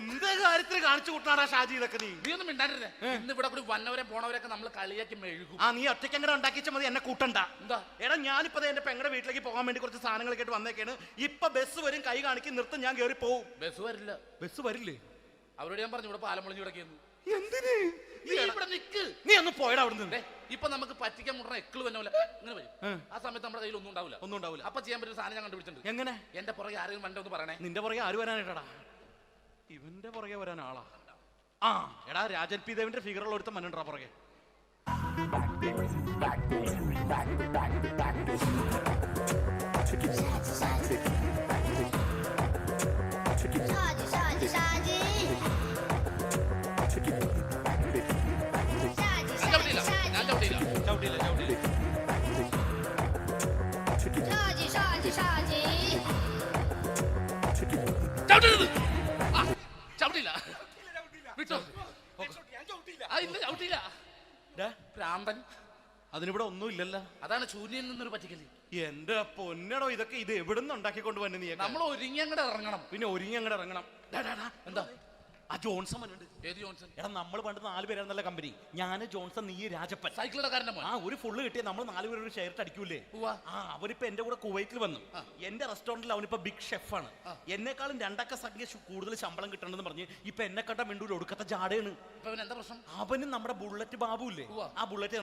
S18: എന്ത് കാര്യത്തിന് കാണിച്ചു കൂട്ടാറാ ഷാജി ഇതൊക്കെ?
S5: നീ ഒന്നും മിണ്ടാണ്ടിരുന്നേ. ഇന്ന് ഇവിടെ കൂടി വന്നവരെ പോണവരൊക്കെ നമ്മൾ കളിയാക്കി മെഴുകും.
S18: നീ ഒറ്റയ്ക്ക് അങ്ങനെ ഉണ്ടാക്കിച്ചാൽ മതി, എന്നെ കൂട്ടണ്ട. എന്താ? എടാ, ഞാനിപ്പോ എന്റെ പെങ്ങളുടെ വീട്ടിലേക്ക് പോകാൻ വേണ്ടി കുറച്ച് സാധനങ്ങളൊക്കെ ആയിട്ട് വന്നേക്കാണ്. ഇപ്പൊ ബസ് വരും, കൈ കാണിക്കും, നിർത്തും, ഞാൻ കയറി പോവും.
S5: ബസ് വരില്ല.
S18: ബസ് വരില്ലേ?
S5: അവരോട് ഞാൻ പറഞ്ഞു ഇവിടെ പാലം പൊളിഞ്ഞു കിടക്കുന്നു.
S18: എന്തിന്?
S5: നീ ഇവിടെ നിക്ക്.
S18: നീ ഒന്ന് പോയടാ അവിടുന്ന്.
S5: ഇപ്പൊ നമുക്ക് പറ്റിക്കാൻ മുടണ എക്കിള് വന്നോല ഇങ്ങനെ വരും. ആ സമയത്ത് നമ്മുടെ കയ്യിൽ ഒന്നും ഉണ്ടാവില്ല. അപ്പൊ ചെയ്യാൻ പറ്റുന്ന സാധനം ഞാൻ കണ്ടുപിടിച്ചിട്ടുണ്ട്.
S18: എങ്ങനെ?
S5: എന്റെ പുറകെ ആരെങ്കിലും വണ്ടി ഒന്ന് പറയണേ.
S18: നിന്റെ പുറകെ ആര് വരാനായിട്ടാടാ? ഇവന്റെ പുറകെ വരാൻ ആളാ? എടാ, രാജൻ പി ദേവിന്റെ ഫിഗറുള്ള ഒരുത്തം മനുണ്ടാ പുറകെ.
S5: ചവിട്ടിയില്ല. ചവിട്ടരുത്. ആ, ചവിട്ടില്ല. വിട്ടോ. ആ, ഇല്ല, ചവിട്ടില്ല. ഭ്രാന്തൻ.
S8: അതിനിവിടെ ഒന്നും ഇല്ലല്ലോ.
S5: അതാണ് ശൂന്യൻ നിന്നൊരു പറ്റിക്കല്.
S8: എന്റെ പൊന്നടോ, ഇതൊക്കെ ഇത് എവിടുന്ന് ഉണ്ടാക്കിക്കൊണ്ട് വന്നെ നീ?
S5: നമ്മൾ ഒരുങ്ങി അങ്ങോട്ട് ഇറങ്ങണം.
S8: പിന്നെ ഒരുങ്ങി അങ്ങോട്ട് ഇറങ്ങണം.
S5: എന്താ
S8: ആ ജോൺസൺ വന്നിട്ടുണ്ട്.
S5: ഏത് ജോൺസൺ?
S8: എടാ, നമ്മൾ പണ്ട് 4 പേരായിരുന്നല്ല കമ്പനി. ഞാന് ജോൺസൺ, നീ രാജപ്പൻ.
S5: സൈക്കിളുടെ കാരന്റെ മോൻ.
S8: ആ, ഒരു ഫുള്ള് കിട്ടിയ നമ്മൾ 4 പേര് ഒരു ഷെയർ അടിക്കൂലേ? ആ, അവനിപ്പോ എന്റെ കൂടെ കുവൈറ്റിൽ വന്നു. എന്റെ റെസ്റ്റോറന്റിൽ അവനിപ്പോ ബിഗ് ഷെഫാണ്. എന്നെക്കാളും 2 അക്ക സംഖ്യ കൂടുതൽ ശമ്പളം കിട്ടണമെന്ന് പറഞ്ഞ് ഇപ്പൊ എന്നെ കണ്ട മിണ്ടൂര് ഒടുക്കത്തെ ജാടയാണ്.
S5: എന്താ പ്രശ്നം?
S8: അവന് നമ്മുടെ ബുള്ളറ്റ് ബാബു ഇല്ലേ, ആ ബുള്ളറ്റ്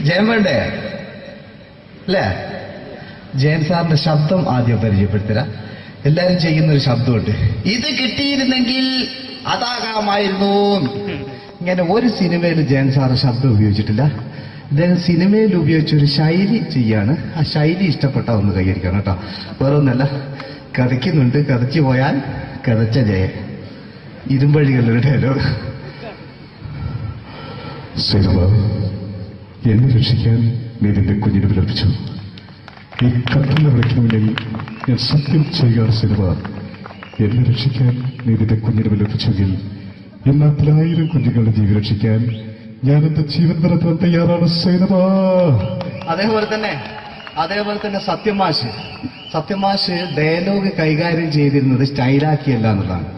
S4: ജയൻ വേണ്ടേ അല്ലേ? ജയൻ സാറിന്റെ ശബ്ദം ആദ്യം പരിചയപ്പെടുത്തരാ. എല്ലാരും ചെയ്യുന്ന ഒരു ശബ്ദമുണ്ട്, ഇത് കിട്ടിയിരുന്നെങ്കിൽ അതാകാമായിരുന്നു. ഇങ്ങനെ ഒരു സിനിമയിൽ ജയൻ സാറ് ശബ്ദം ഉപയോഗിച്ചിട്ടില്ല. അദ്ദേഹം സിനിമയിൽ ഉപയോഗിച്ചൊരു ശൈലി ചെയ്യാണ്. ആ ശൈലി ഇഷ്ടപ്പെട്ട ഒന്ന് കൈകരിക്കണം കേട്ടോ. വേറൊന്നല്ല, കഥയ്ക്കുന്നുണ്ട്, കഥച്ചു പോയാൽ കഥച്ച ജയൻ. ഇരുമ്പഴികളുടെ ഡയലോഗ്.
S1: എന്നെ രക്ഷിക്കാൻ നീ നിന്റെ കുഞ്ഞിനെ വിലപിച്ചു. ഈ കത്തുന്ന വിളക്കിന് മുന്നിൽ ഞാൻ സത്യം ചെയ്യുകയാണ് സിനിമ. എന്നെ രക്ഷിക്കാൻ നീ നിന്റെ കുഞ്ഞിനെ വിലപിച്ചെങ്കിൽ ഈ 40,000 കുഞ്ഞുങ്ങളുടെ ജീവൻ രക്ഷിക്കാൻ ഞാൻ എന്റെ ജീവൻ നടത്താൻ തയ്യാറാണ് സിനിമ.
S4: അതേപോലെ തന്നെ സത്യമാഷ് ഡയലോഗ് കൈകാര്യം ചെയ്തിരുന്നത് സ്റ്റൈലാക്കിയല്ല എന്നുള്ളതാണ്.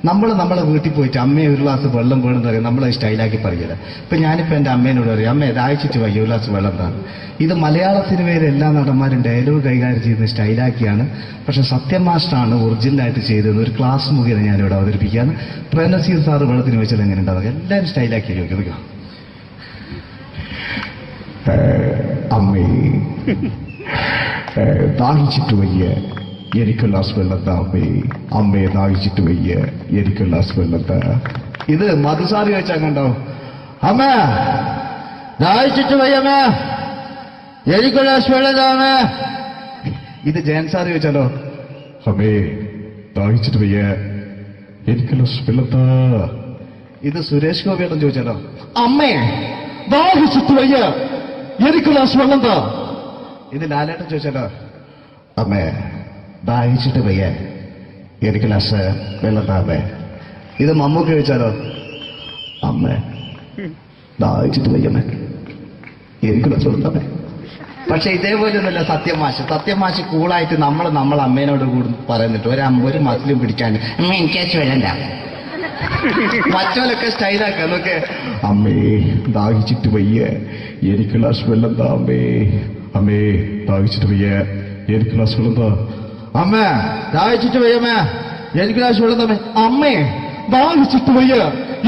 S4: നമ്മളെ വീട്ടിൽ പോയിട്ട് അമ്മയെ ഒരു ഗ്ലാസ് വെള്ളം വേണമെന്ന് പറയും, നമ്മളത് സ്റ്റൈലാക്കി പറയില്ല. ഇപ്പൊ ഞാനിപ്പോ എന്റെ അമ്മേനോട് പറയും, അമ്മ ദാഹിച്ചിട്ട് വയ്യ ഒരു ഗ്ലാസ് വെള്ളം എന്താണ്. ഇത് മലയാള സിനിമയിലെ എല്ലാ നടന്മാരും ഡയലോഗ് കൈകാര്യം ചെയ്യുന്നത് സ്റ്റൈലാക്കിയാണ്. പക്ഷെ സത്യമാഷ്ടാണ് ഒറിജിനലായിട്ട് ചെയ്തത്. ഒരു ക്ലാസ് മുഖേന ഞാനിവിടെ അവതരിപ്പിക്കുകയാണ്. പ്രേംനസീർ സാറ് വെള്ളത്തിന് വെച്ചാൽ എങ്ങനെ ഉണ്ടാവുക? എല്ലാവരും സ്റ്റൈലാക്കി ചോദിക്കുക.
S1: അമ്മേ ദാഹിച്ചിട്ട് വയ്യ, എനിക്ക് ഗ്ലാസ് വെള്ളം താ അമ്മേ. അമ്മയെ ദാഹിച്ചിട്ട് വയ്യ, എനിക്ക് ഗ്ലാസ് വെള്ളം താ.
S4: ഇത് മധുസാറി ചോദിച്ചാൽ കണ്ടോ, അമ്മ ദാഹിച്ചിട്ട് വയ്യമ്മ, എനിക്ക് ഗ്ലാസ് വെള്ളം താ അമ്മ. ഇത് ജയൻ സാറ് ചോദിച്ചാലോ,
S1: അമ്മേ ദാഹിച്ചിട്ട് വയ്യ, എനിക്ക് ഗ്ലാസ് വെള്ളം താ.
S4: ഇത് സുരേഷ് ഗോപിയോടും ചോദിച്ചാലോ,
S1: അമ്മേ ദാഹിച്ചിട്ട് വയ്യ, എനിക്ക് ഗ്ലാസ് വെള്ളം താ.
S4: ഇത് ലാലേട്ടൻ ചോദിച്ചാലോ,
S1: അമ്മേ ദാഹിച്ചിട്ട് വയ്യ, എനിക്ക് ഗ്ലാസ് വെള്ളം താ അമ്മേ.
S4: ഇത് മമ്മൂക്ക് ചോദിച്ചാലോ,
S1: അമ്മേ ദാഹിച്ചിട്ട് വയ്യമ്മേ, എനിക്ക് ഗ്ലാസ് വെള്ളം താ അമ്മേ.
S4: പക്ഷെ ഇതേപോലെയൊന്നുമല്ല സത്യമാഷ് കൂളായിട്ട് നമ്മളെ അമ്മേനോട് കൂടി പറയുന്നിട്ട് ഒരു മസിലും പിടിക്കാൻ എനിക്ക് വേണ്ട. മറ്റോലൊക്കെ സ്റ്റൈലാക്ക നോക്കെ,
S1: അമ്മേ ദാഹിച്ചിട്ട് വയ്യ, എനിക്ക് ഗ്ലാസ് വെള്ളം താ അമ്മേ. അമ്മേ ദാഹിച്ചിട്ട് വയ്യ, എനിക്ക് ഗ്ലാസ് വെള്ളം താ.
S4: അമ്മ ദാഹിച്ചിട്ട് വയ്യമ്മ, എനിക്ക് ഗ്ലാസ് വെള്ളം തമ്മേ.
S1: അമ്മേ ദാഹിച്ചിട്ട് വയ്യ,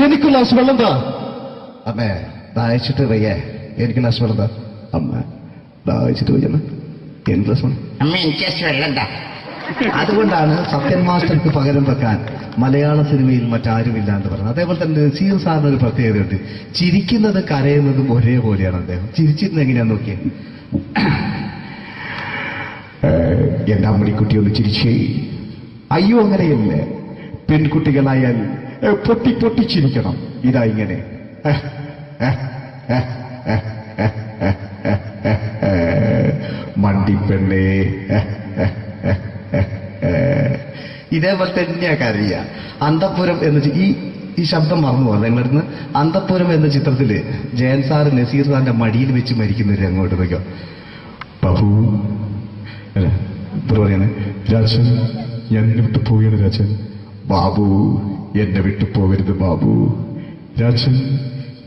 S1: എനിക്ക് ഗ്ലാസ് വെള്ളം താ.
S4: അമ്മേ ദാഹിച്ചിട്ട് വയ്യ, എനിക്ക് ഗ്ലാസ് വെള്ളം താ.
S1: അമ്മ ദാഹിച്ചിട്ട് വയ്യമ്മ, എനിക്ക് ഗ്ലാസ് വെള്ളം.
S4: അമ്മ എനിക്ക് വെള്ളം താ. അതുകൊണ്ടാണ് സത്യൻ മാസ്റ്റർക്ക് പകരം വെക്കാൻ മലയാള സിനിമയിൽ മറ്റാരുമില്ല എന്ന് പറയുന്നത്. അതേപോലെ തന്നെ നസീർ സാറിന് ഒരു പ്രത്യേകതയുണ്ട്, ചിരിക്കുന്നത് കരയുന്നതും ഒരേപോലെയാണ് അദ്ദേഹം. ചിരിച്ചിരുന്നത് എങ്ങനെയാന്ന് നോക്കിയേ.
S1: എന്റെ അമ്മണിക്കുട്ടി ഒന്ന് ചിരിച്ചേ. അയ്യോ അങ്ങനെയല്ലേ, പെൺകുട്ടികളായാൽ പൊട്ടി പൊട്ടിച്ചിരിക്കണം. ഇതാ ഇങ്ങനെ മണ്ടിപ്പെണ്ണേ.
S4: ഇതേപോലെ തന്നെയാ കരയ. അന്തപ്പുരം എന്ന ഈ ശബ്ദം മറന്നു പോകാം നിങ്ങളിരുന്ന്. അന്തപ്പുരം എന്ന ചിത്രത്തില് ജയൻ സാറ് നസീർ സാറിന്റെ മടിയിൽ വെച്ച് മരിക്കുന്നവര് അങ്ങോട്ട് നോക്കാം.
S1: ബാബു പറയാണ്, രാജൻ ഞാൻ എന്നെ വിട്ടു പോവുകയാണ് രാജൻ. ബാബു എന്നെ വിട്ടു പോകരുത് ബാബു. രാജൻ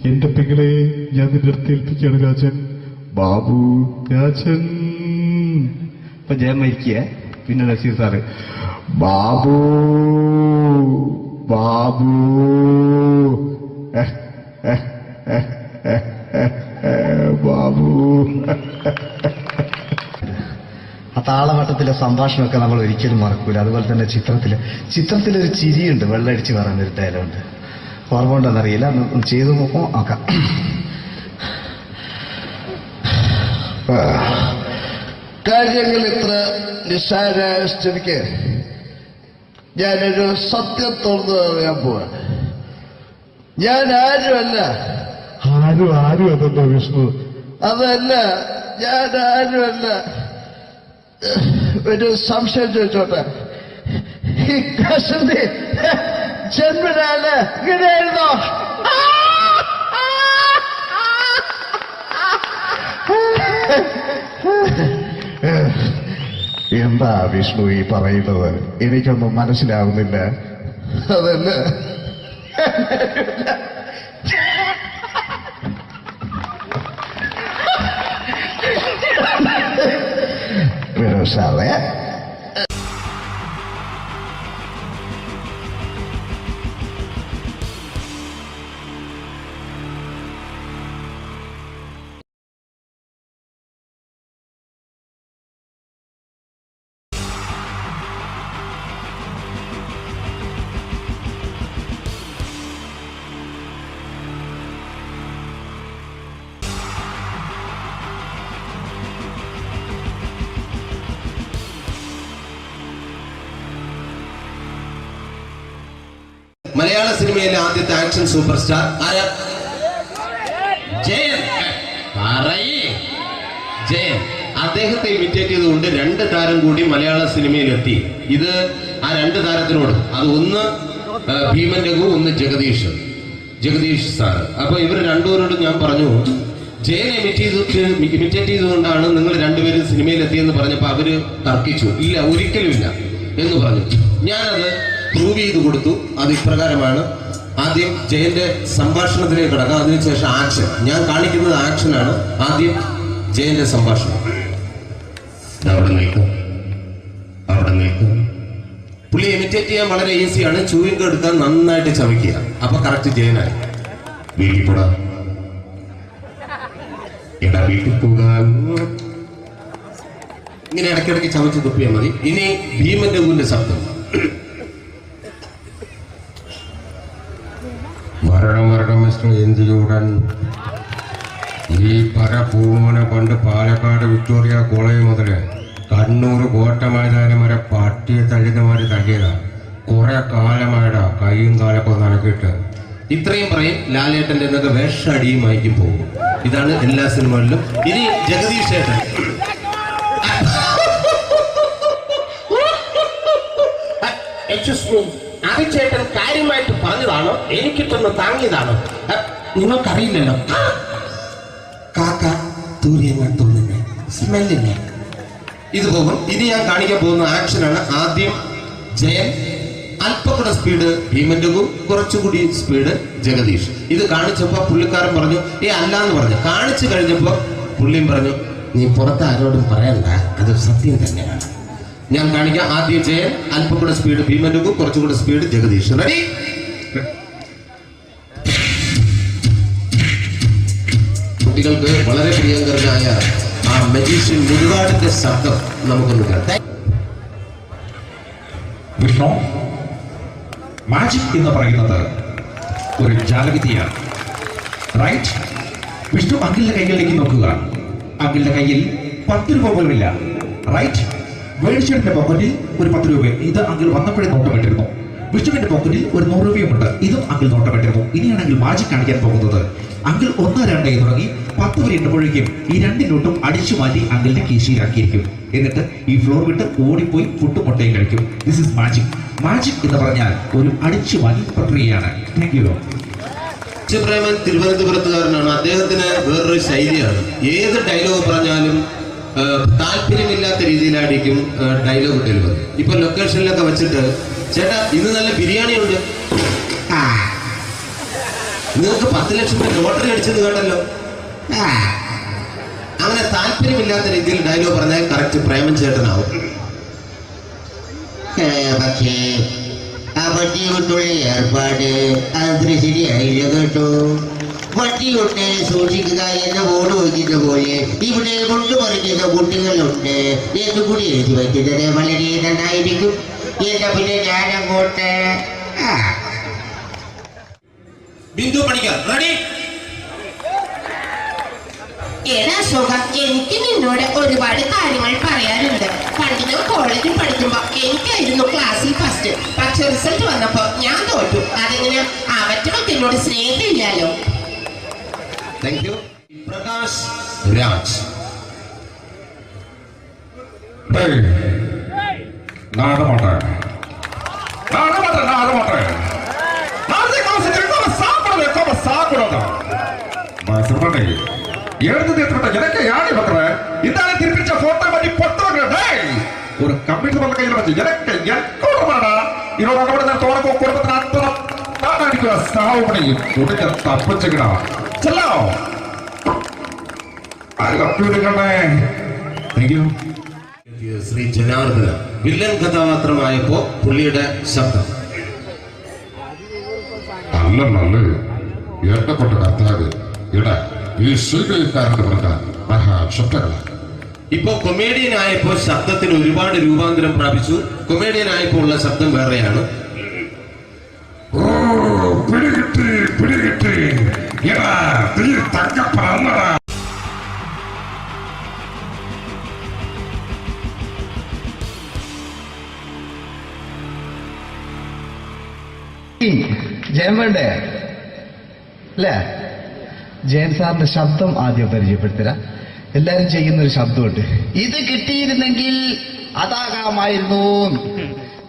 S1: എന്റെ പെങ്ങളെ ഞാൻ നിന്റെ അടുത്ത് ഏൽപ്പിക്കുകയാണ് രാജൻ. ബാബു രാജൻ.
S4: ഇപ്പൊ ജയൻ മരിക്കുക. പിന്നെ നസീർ സാറ്,
S1: ബാബു ബാബു ബാബു.
S4: ആ താളവട്ടത്തിലെ സംഭാഷണമൊക്കെ നമ്മൾ ഒരിക്കലും മറക്കൂല. അതുപോലെ തന്നെ ചിത്രത്തിലൊരു ചിരിയുണ്ട്, വെള്ളടിച്ച് പറയുന്ന ഒരു ഡയലോഗുണ്ട്. ഓർമ്മ ഉണ്ടെന്നറിയില്ല, ചെയ്തു നോക്കാം.
S20: കാര്യങ്ങൾ ഇത്ര നിസ്സാരായ സ്ഥിതിക്ക് ഞാനൊരു സത്യം തുറന്നു പറയാൻ പോവാ. ഞാൻ ആരുമല്ല.
S1: ആരും അതെന്താ വിഷ്ണു?
S20: അതല്ല, ഞാൻ ആരുമല്ല. ഒരു സംശയം ചോദിച്ചോട്ടെ, ഈ കസന്തി ജന്മനാണ് ഇങ്ങനെയായിരുന്നോ?
S1: എന്താ വിഷ്ണു ഈ പറയുന്നത്? എനിക്കൊന്നും മനസ്സിലാവുന്നില്ല.
S20: അതല്ല,
S1: സാറേ
S21: മലയാള സിനിമയിലെ ആദ്യത്തെ ആക്ഷൻ സൂപ്പർ സ്റ്റാർ ആരാ? ജയൻ. ജയൻ. അദ്ദേഹത്തെ ഇമിറ്റേറ്റ് ചെയ്തുകൊണ്ട് 2 താരം കൂടി മലയാള സിനിമയിലെത്തി. ഇത് ആ 2 താരത്തിനോട്, അത് ഒന്ന് ഭീമൻ രഘു, ഒന്ന് ജഗദീഷ് സാർ. അപ്പൊ ഇവർ രണ്ടുപേരോട് ഞാൻ പറഞ്ഞു, ജയനെ ഇമിറ്റേറ്റ് ചെയ്തുകൊണ്ടാണ് നിങ്ങൾ 2 പേരും സിനിമയിലെത്തിയെന്ന് പറഞ്ഞപ്പോ അവര് തർക്കിച്ചു. ഇല്ല, ഒരിക്കലുമില്ല എന്ന് പറഞ്ഞു. ഞാനത് പ്രൂവ് ചെയ്ത് കൊടുത്തു. അത് ഇപ്രകാരമാണ്. ആദ്യം ജയന്റെ സംഭാഷണത്തിലേക്ക് കിടക്കാം, അതിനുശേഷം ആക്ഷൻ. ഞാൻ കാണിക്കുന്നത് ആക്ഷനാണ്. ആദ്യം ജയന്റെ സംഭാഷണം. അവിടെ നിൽക്കും. പുള്ളി ഇമിറ്റേറ്റ് ചെയ്യാൻ വളരെ ഈസിയാണ്. ചൂയിങ് എടുക്കാൻ നന്നായിട്ട് ചവയ്ക്കുക. അപ്പൊ കറക്റ്റ് ജയനായി. വീട്ടിൽ പോടാ, എടാ വീട്ടിൽ പോകാൻ. ഇങ്ങനെ ഇടയ്ക്കിടയ്ക്ക് ചവച്ച് തുപ്പിയാൽ മതി. ഇനി ഭീമൻ രഘുവിന്റെ ശബ്ദം.
S22: വരണം മിസ്റ്റർ എന്തിയൂടൻ. ഈ പരപൂമനെ കൊണ്ട് പാലക്കാട് വിക്ടോറിയ കോളേജ് മുതല് കണ്ണൂർ കോട്ട മൈതാനം വരെ പട്ടിയെ തല്ലുന്നമാര് തല്ലിയതാ. കുറെ കാലമായടാ കൈയും കാലൊക്കെ നനക്കിട്ട്.
S21: ഇത്രയും പറയും. ലാലേട്ടന്റെ എന്നൊക്കെ വേഷടിയുമായിരിക്കും പോകും. ഇതാണ് എല്ലാ സിനിമകളിലും. ഇനി ജഗദീഷ് ഏട്ടൻ. ചേട്ടൻ കാര്യമായിട്ട് പറഞ്ഞതാണോ എനിക്കിട്ടൊന്ന് താങ്ങിയതാണോ? നിങ്ങൾക്കറിയില്ലല്ലോ. കാക്ക തൂര്യങ്ങൾ തോന്നുന്നു, സ്മെല്ലിനെ. ഇത് പോകും. ഇനി ഞാൻ കാണിക്കാൻ പോകുന്ന ആക്ഷനാണ്. ആദ്യം ജയൻ, അല്പം കൂടെ സ്പീഡ് ഭീമൻ രഘു, കുറച്ചുകൂടി സ്പീഡ് ജഗദീഷ്. ഇത് കാണിച്ചപ്പോ പുള്ളിക്കാരൻ പറഞ്ഞു അല്ലാന്ന് പറഞ്ഞു. കാണിച്ചു കഴിഞ്ഞപ്പോ പുള്ളിയും പറഞ്ഞു നീ പുറത്ത് ആരോടും പറയണ്ട, അത് സത്യം തന്നെയാണ്. ഞാൻ കാണിക്കാം. ആദ്യം ജയൻ, അല്പം കൂടെ സ്പീഡ് ഭീമൻ രഘു, കുറച്ചുകൂടെ സ്പീഡ് ജഗദീഷ്. റെഡി? കുട്ടികൾക്ക് വളരെ പ്രിയങ്കരനായ ആ മജീഷ്യൻ മുരുകാടിന്റെ ശബ്ദം നമുക്കൊന്ന് കേൾക്കാം.
S23: വിഷ്ണു, മാജിക് എന്ന് പറയുന്നത് ഒരു ജാലവിദ്യയാണ്, റൈറ്റ്? വിഷ്ണു അങ്കിളിന്റെ കൈകളിലേക്ക് നോക്കുക. അങ്കിളിന്റെ കയ്യിൽ 10 രൂപ പോലുമില്ല, റൈറ്റ്? വേണിച്ചേട്ടന്റെ പോക്കറ്റിൽ ഒരു 10 രൂപ. ഇത് അങ്കിൾ വന്നപ്പോഴേ നോട്ടമിട്ടിരുന്നു. വിഷ്ണുവിന്റെ പോക്കറ്റിൽ ഒരു 100 രൂപയുമുണ്ട്. ഇതും അങ്കിൾ നോട്ടമിട്ടിരുന്നു. ഇനിയാണെങ്കിൽ മാജിക് കാണിക്കാൻ പോകുന്നത്. അങ്കിൾ 1, 2 തുടങ്ങി 10 വരെ എണ്ണുമ്പോഴേക്കും ഈ 2 നോട്ടും അടിച്ചു മാറ്റി അങ്കിളിന്റെ കീശയിലാക്കിയിരിക്കും. എന്നിട്ട് ഈ ഫ്ലോർ വിട്ട് ഓടിപ്പോയി ഫുഡ് മുട്ടയും കഴിക്കും. This is magic. മാജിക് എന്ന് പറഞ്ഞാൽ ഒരു അടിച്ചു മാറ്റി പ്രക്രിയയാണ്. Thank you.
S21: പ്രേമൻ തിരുവനന്തപുരത്തുകാരനാണ്. അദ്ദേഹത്തിന് വേറൊരു ശൈലിയാണ്. ഏത് ഡയലോഗ് പറഞ്ഞാലും താല്പര്യമില്ലാത്ത രീതിയിലായിരിക്കും ഡയലോഗ് ഡെലിവറി. ഇപ്പൊ ലൊക്കേഷനിലൊക്കെ വെച്ചിട്ട് ചേട്ടാ ഇന്ന് നല്ല ബിരിയാണി ഉണ്ട്, നിങ്ങൾക്ക് 10 ലക്ഷം രൂപ ലോട്ടറി അടിച്ചത് കേട്ടല്ലോ. അങ്ങനെ താല്പര്യമില്ലാത്ത രീതിയിൽ ഡയലോഗ് പറഞ്ഞാൽ കറക്റ്റ് പ്രേമൻ ചേട്ടനാവും. പക്ഷേ ആ വട്ടി കൊണ്ടുള്ള ഏർപ്പാട് അത്ര ശരിയായില്ല കേട്ടോ. വട്ടി കൊണ്ട് സൂക്ഷിക്കുക എന്ന ബോർഡ് വയ്ക്കുന്ന പോലെ ഇവിടെ കൊണ്ടുപറിക്കുന്ന കുട്ടികളുണ്ട് എന്നുകൂടി എഴുതി വയ്ക്കുന്നത് വളരെ നന്നായിരിക്കും. എന്നാ പിന്നെ ഞാനങ്ങോട്ട് ബിന്ദു പണിക്കർ. റെഡി?
S2: ഏതാ സുഖം? എനിക്ക് നിന്നോട് ഒരുപാട് കാര്യങ്ങൾ പറയാനുണ്ട്. പണ്ട് ഞാൻ കോളേജിൽ പഠിക്കുമ്പോ എനിക്കായിരുന്നു ക്ലാസ്സിൽ ഫസ്റ്റ്. പക്ഷെ റിസൾട്ട് വന്നപ്പോ ഞാൻ തോറ്റു. അതെങ്ങനെ? അവറ്റൊക്കെ എന്നോട് സ്നേഹമില്ലല്ലോ.
S21: Thank you. പ്രകാശ് രാജ്.
S23: எனக்கு யாரு பக்கற இதான திருப்பிச்ச போட்டோ பண்ணி பொட்டோங்க ஒரு கம்ப்யூட்டர் பண்ண கையில வச்சு எனக்கு எக்கோடமாடா இதோட கூட நான் தோட குடும்பத்துல அத்தனை நான் அடிக்கிற சாவு பண்ணி உடனே தப்பிச்சுக்கடா செல்லோ அது computer thank you.
S21: Shri Janardhana villain കഥാപാത്രമായപ്പോ പുള്ളിയുടെ ശബ്ദം
S23: നല്ല നല്ല ഏർപ്പെട്ട കർത്താവ് ഇടാ ഈ സ്വീകരിക്കാരെന്ന് പറഞ്ഞാൽ മഹാശബ്ദങ്ങളാണ്.
S21: ഇപ്പൊ കൊമേഡിയൻ ആയപ്പോ ശബ്ദത്തിന് ഒരുപാട് രൂപാന്തരം പ്രാപിച്ചു. കൊമേഡിയൻ ആയപ്പോ ഉള്ള ശബ്ദം വേറെയാണ്.
S23: ഓ പിടികിട്ടി പിടികിട്ടി എടാ തീ തങ്കപ്പറന്നടാ.
S4: ജയം വേണ്ടേ അല്ലേ? ജയൻ സാറിന്റെ ശബ്ദം ആദ്യം പരിചയപ്പെടുത്തരാ. എല്ലാരും ചെയ്യുന്ന ഒരു ശബ്ദമുണ്ട്, ഇത് കിട്ടിയിരുന്നെങ്കിൽ അതാകാമായിരുന്നു.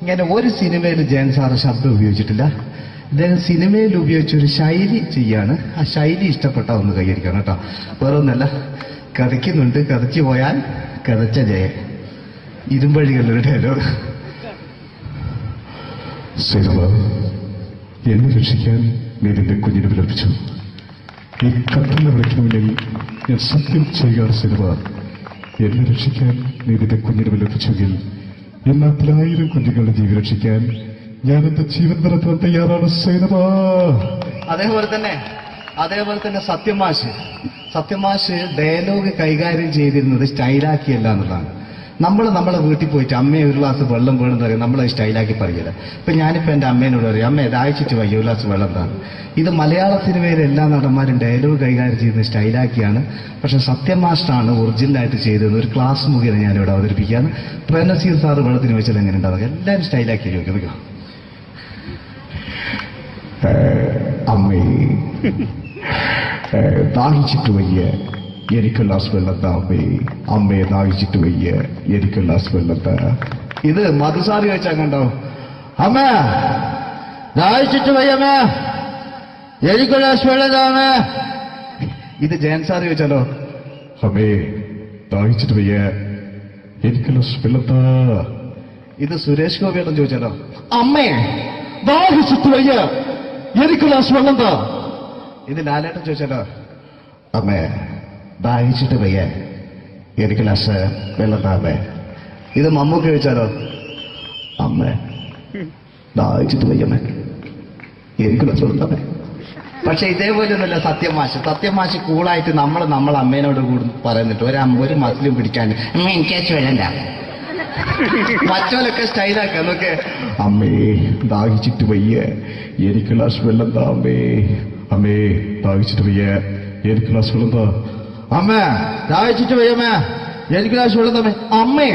S4: ഇങ്ങനെ ഒരു സിനിമയിൽ ജയൻ സാറ് ശബ്ദം ഉപയോഗിച്ചിട്ടില്ല. അദ്ദേഹം സിനിമയിൽ ഉപയോഗിച്ചൊരു ശൈലി ചെയ്യാണ്. ആ ശൈലി ഇഷ്ടപ്പെട്ട ഒന്ന് കൈയടിക്കണം കേട്ടോ. വേറൊന്നല്ല, കഥയ്ക്കുന്നുണ്ട്, കഥയ്ക്ക് പോയാൽ കഥച്ച ജയൻ. ഇരുമ്പഴികളുടെ ഡയലോഗ്.
S1: എന്നെ രക്ഷിക്കാൻ നീ നിന്റെ കുഞ്ഞിനെ വിലപിച്ചു. ഈ കത്തന്നെ വിളിക്കണമെങ്കിൽ ഞാൻ സത്യം ചെയ്യുക സിനിമ. എന്നെ രക്ഷിക്കാൻ നീ നിന്റെ കുഞ്ഞിനെ വിലപിച്ചെങ്കിൽ ഈ നാട്ടിൽ 1000 കുഞ്ഞുങ്ങളുടെ ജീവൻ രക്ഷിക്കാൻ ഞാൻ എന്റെ ജീവൻ നടത്താൻ തയ്യാറാണ് സിനിമ.
S4: അതേപോലെ തന്നെ സത്യമാഷ് ഡയലോഗ് കൈകാര്യം ചെയ്തിരുന്നത് സ്റ്റൈലാക്കിയല്ല എന്നുള്ളതാണ്. നമ്മളെ വീട്ടിൽ പോയിട്ട് അമ്മയെ ഒരു ഗ്ലാസ് വെള്ളം വേണമെന്ന് പറയും, നമ്മളത് സ്റ്റൈലാക്കി പറയില്ല. ഇപ്പൊ ഞാനിപ്പോ എന്റെ അമ്മേനോട് പറയും, അമ്മ ദാഹിച്ചിട്ട് വയ്യ ഒരു ഗ്ലാസ് വെള്ളം എന്താണ്. ഇത് മലയാള സിനിമയിലെ എല്ലാ നടന്മാരും ഡയലോഗ് കൈകാര്യം ചെയ്യുന്നത് സ്റ്റൈലാക്കിയാണ്. പക്ഷെ സത്യമാഷ്ടാണ് ഒറിജിനലായിട്ട് ചെയ്തത്. ഒരു ക്ലാസ് മുഖേന ഞാനിവിടെ അവതരിപ്പിക്കുകയാണ്. പ്രേംനസീർ സാറ് വെള്ളത്തിന് വെച്ചാൽ എങ്ങനെ ഉണ്ടാവുക? എല്ലാവരും സ്റ്റൈലാക്കി ചോദിക്കും.
S1: അമ്മേ ദാഹിച്ചിട്ട് വയ്യ എനിക്ക് ഗ്ലാസ് വെള്ളം താ അമ്മേ. അമ്മയെ ദാഹിച്ചിട്ട് വയ്യ എനിക്ക് ഗ്ലാസ് വെള്ളം താ.
S4: ഇത് മധുസാറി ചോദിച്ചാൽ കണ്ടോ, അമ്മ ദാഹിച്ചിട്ട് വയ്യമ്മ എനിക്ക് ഗ്ലാസ് വെള്ളം താ അമ്മ. ഇത് ജയൻ സാറി ചോദിച്ചാലോ,
S1: അമ്മേ ദാഹിച്ചിട്ട് വയ്യ എനിക്ക് ഗ്ലാസ് വെള്ളം താ.
S4: ഇത് സുരേഷ് ഗോപിയോടും ചോദിച്ചാലോ, അമ്മേ ദാഹിച്ചിട്ട് വയ്യ എനിക്ക് ഗ്ലാസ് വെള്ളം താ. ഇത് ലാലേട്ടൻ ചോദിച്ചാലോ,
S1: അമ്മേ ദാഹിച്ചിട്ട് വയ്യ എനിക്ക് ഗ്ലാസ് വെള്ളം താ അമ്മേ.
S4: ഇത് മമ്മൂക്ക് ചോദിച്ചാലോ,
S1: അമ്മേ ദാഹിച്ചിട്ട് വയ്യമ്മേ എനിക്ക് ഗ്ലാസ് വെള്ളം താ അമ്മേ.
S4: പക്ഷെ ഇതേപോലെയൊന്നുമല്ല സത്യമാഷ് കൂളായിട്ട് നമ്മളെ അമ്മേനോട് കൂടി പറയുന്നിട്ട് ഒരു മസിലും പിടിക്കാൻ എനിക്ക് വേണ്ട. മറ്റോലൊക്കെ സ്റ്റൈലാക്ക നോക്കെ,
S1: അമ്മേ ദാഹിച്ചിട്ട് വയ്യ എനിക്ക് ഗ്ലാസ് വെള്ളം താ അമ്മേ. അമ്മേ ദാഹിച്ചിട്ട് വയ്യ എനിക്ക് ഗ്ലാസ് വെള്ളം താ.
S4: അമ്മ ദാഹിച്ചിട്ട് വയ്യമ്മ എനിക്ക് ഗ്ലാസ് വെള്ളം തമ്മേ. അമ്മേ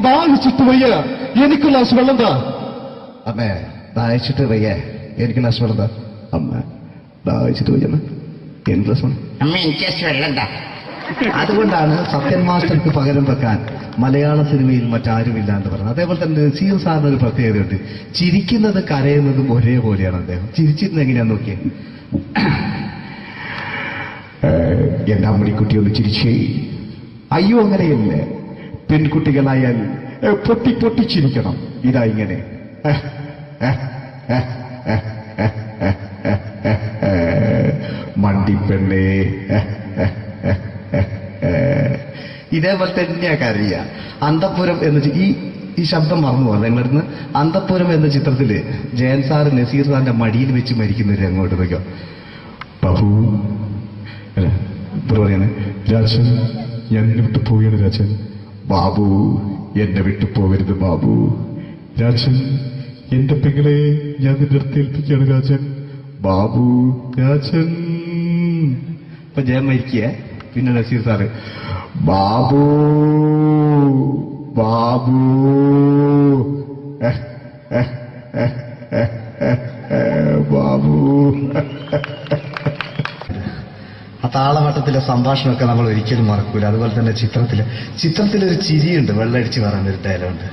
S4: ദാഹിച്ചിട്ട് വയ്യ എനിക്ക് ഗ്ലാസ് വെള്ളം താ.
S1: അമ്മേ ദാഹിച്ചിട്ട് വയ്യ എനിക്ക് ഗ്ലാസ് വെള്ളം താ. അമ്മ ദാഹിച്ചിട്ട് വയ്യമ്മ എനിക്ക് ഗ്ലാസ് വെള്ളം.
S4: അമ്മ എനിക്ക് വെള്ളം താ. അതുകൊണ്ടാണ് സത്യൻ മാസ്റ്റർക്ക് പകരം വെക്കാൻ മലയാള സിനിമയിൽ മറ്റാരുമില്ല എന്ന് പറയുന്നത്. അതേപോലെ തന്നെ നസീർ സാറിന് ഒരു പ്രത്യേകതയുണ്ട്, ചിരിക്കുന്നത് കരയുന്നതും ഒരേപോലെയാണ്. അദ്ദേഹം ചിരിച്ചിരുന്നത് എങ്ങനെയാന്ന് നോക്കിയേ.
S1: എന്റെ അമ്മണിക്കുട്ടി ഒന്ന് ചിരിച്ചേ. അയ്യോ അങ്ങനെയല്ലേ, പെൺകുട്ടികളായാൽ പൊട്ടി പൊട്ടിച്ചിരിക്കണം. ഇതാ ഇങ്ങനെ മണ്ടിപ്പെണ്ണേ.
S4: ഇതേപോലെ തന്നെയാ കരയ. അന്തപ്പുരം എന്ന ഈ ശബ്ദം മറന്നു പോകാം നിങ്ങളിരുന്ന്. അന്തപ്പുരം എന്ന ചിത്രത്തില് ജയൻ സാറ് നസീർ സാറിന്റെ മടിയിൽ വെച്ച് മരിക്കുന്നവര് അങ്ങോട്ട് നോക്കാം.
S1: ബാബു പറയാണ്, രാജൻ ഞാൻ എന്നെ വിട്ടു പോവുകയാണ് രാജൻ. ബാബു എന്നെ വിട്ടു പോകരുത് ബാബു. രാജൻ എന്റെ പെങ്ങളെ ഞാൻ നിന്റെ അടുത്ത് ഏൽപ്പിക്കുകയാണ് രാജൻ. ബാബു രാജൻ.
S4: ഇപ്പൊ ജയം മരിക്കുക
S1: പിന്നെ നസീർ സാറ് ബാബു ബാബു ബാബു.
S4: ആ താളവട്ടത്തിലെ സംഭാഷണമൊക്കെ നമ്മൾ ഒരിക്കലും മറക്കൂല. അതുപോലെ തന്നെ ചിത്രത്തിലൊരു ചിരിയുണ്ട്, വെള്ളടിച്ച് പറയാൻ ഒരു ഡയലോഗുണ്ട്.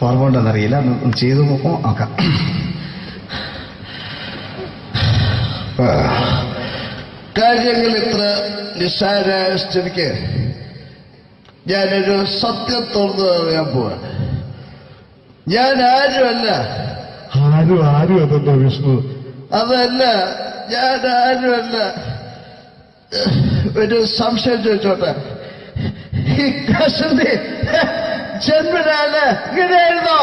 S4: ഓർമ്മ ഉണ്ടെന്നറിയില്ല, ഒന്ന് ചെയ്തു നോക്കാം.
S20: കാര്യങ്ങൾ ഇത്ര നിസ്സാരായ സ്ഥിതിക്ക് ഞാനൊരു സത്യം തുറന്നു പറയാൻ പോവാ. ഞാൻ ആരുമല്ല.
S1: ആരും അതെന്താ വിഷ്ണു?
S20: അതല്ല, ഞാൻ ആരുമല്ല. ഒരു സംശയം ചോദിച്ചോട്ടെ, ഈ കസന്തി ജന്മനാല് ഇങ്ങനെയായിരുന്നോ?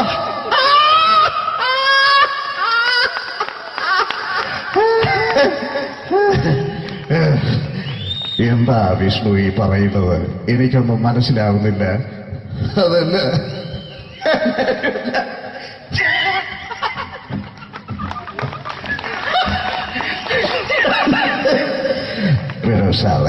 S1: എന്താ വിഷ്ണു ഈ പറയുന്നത്? എനിക്കൊന്നും മനസ്സിലാവുന്നില്ല.
S20: അതല്ല,
S1: Pero sabe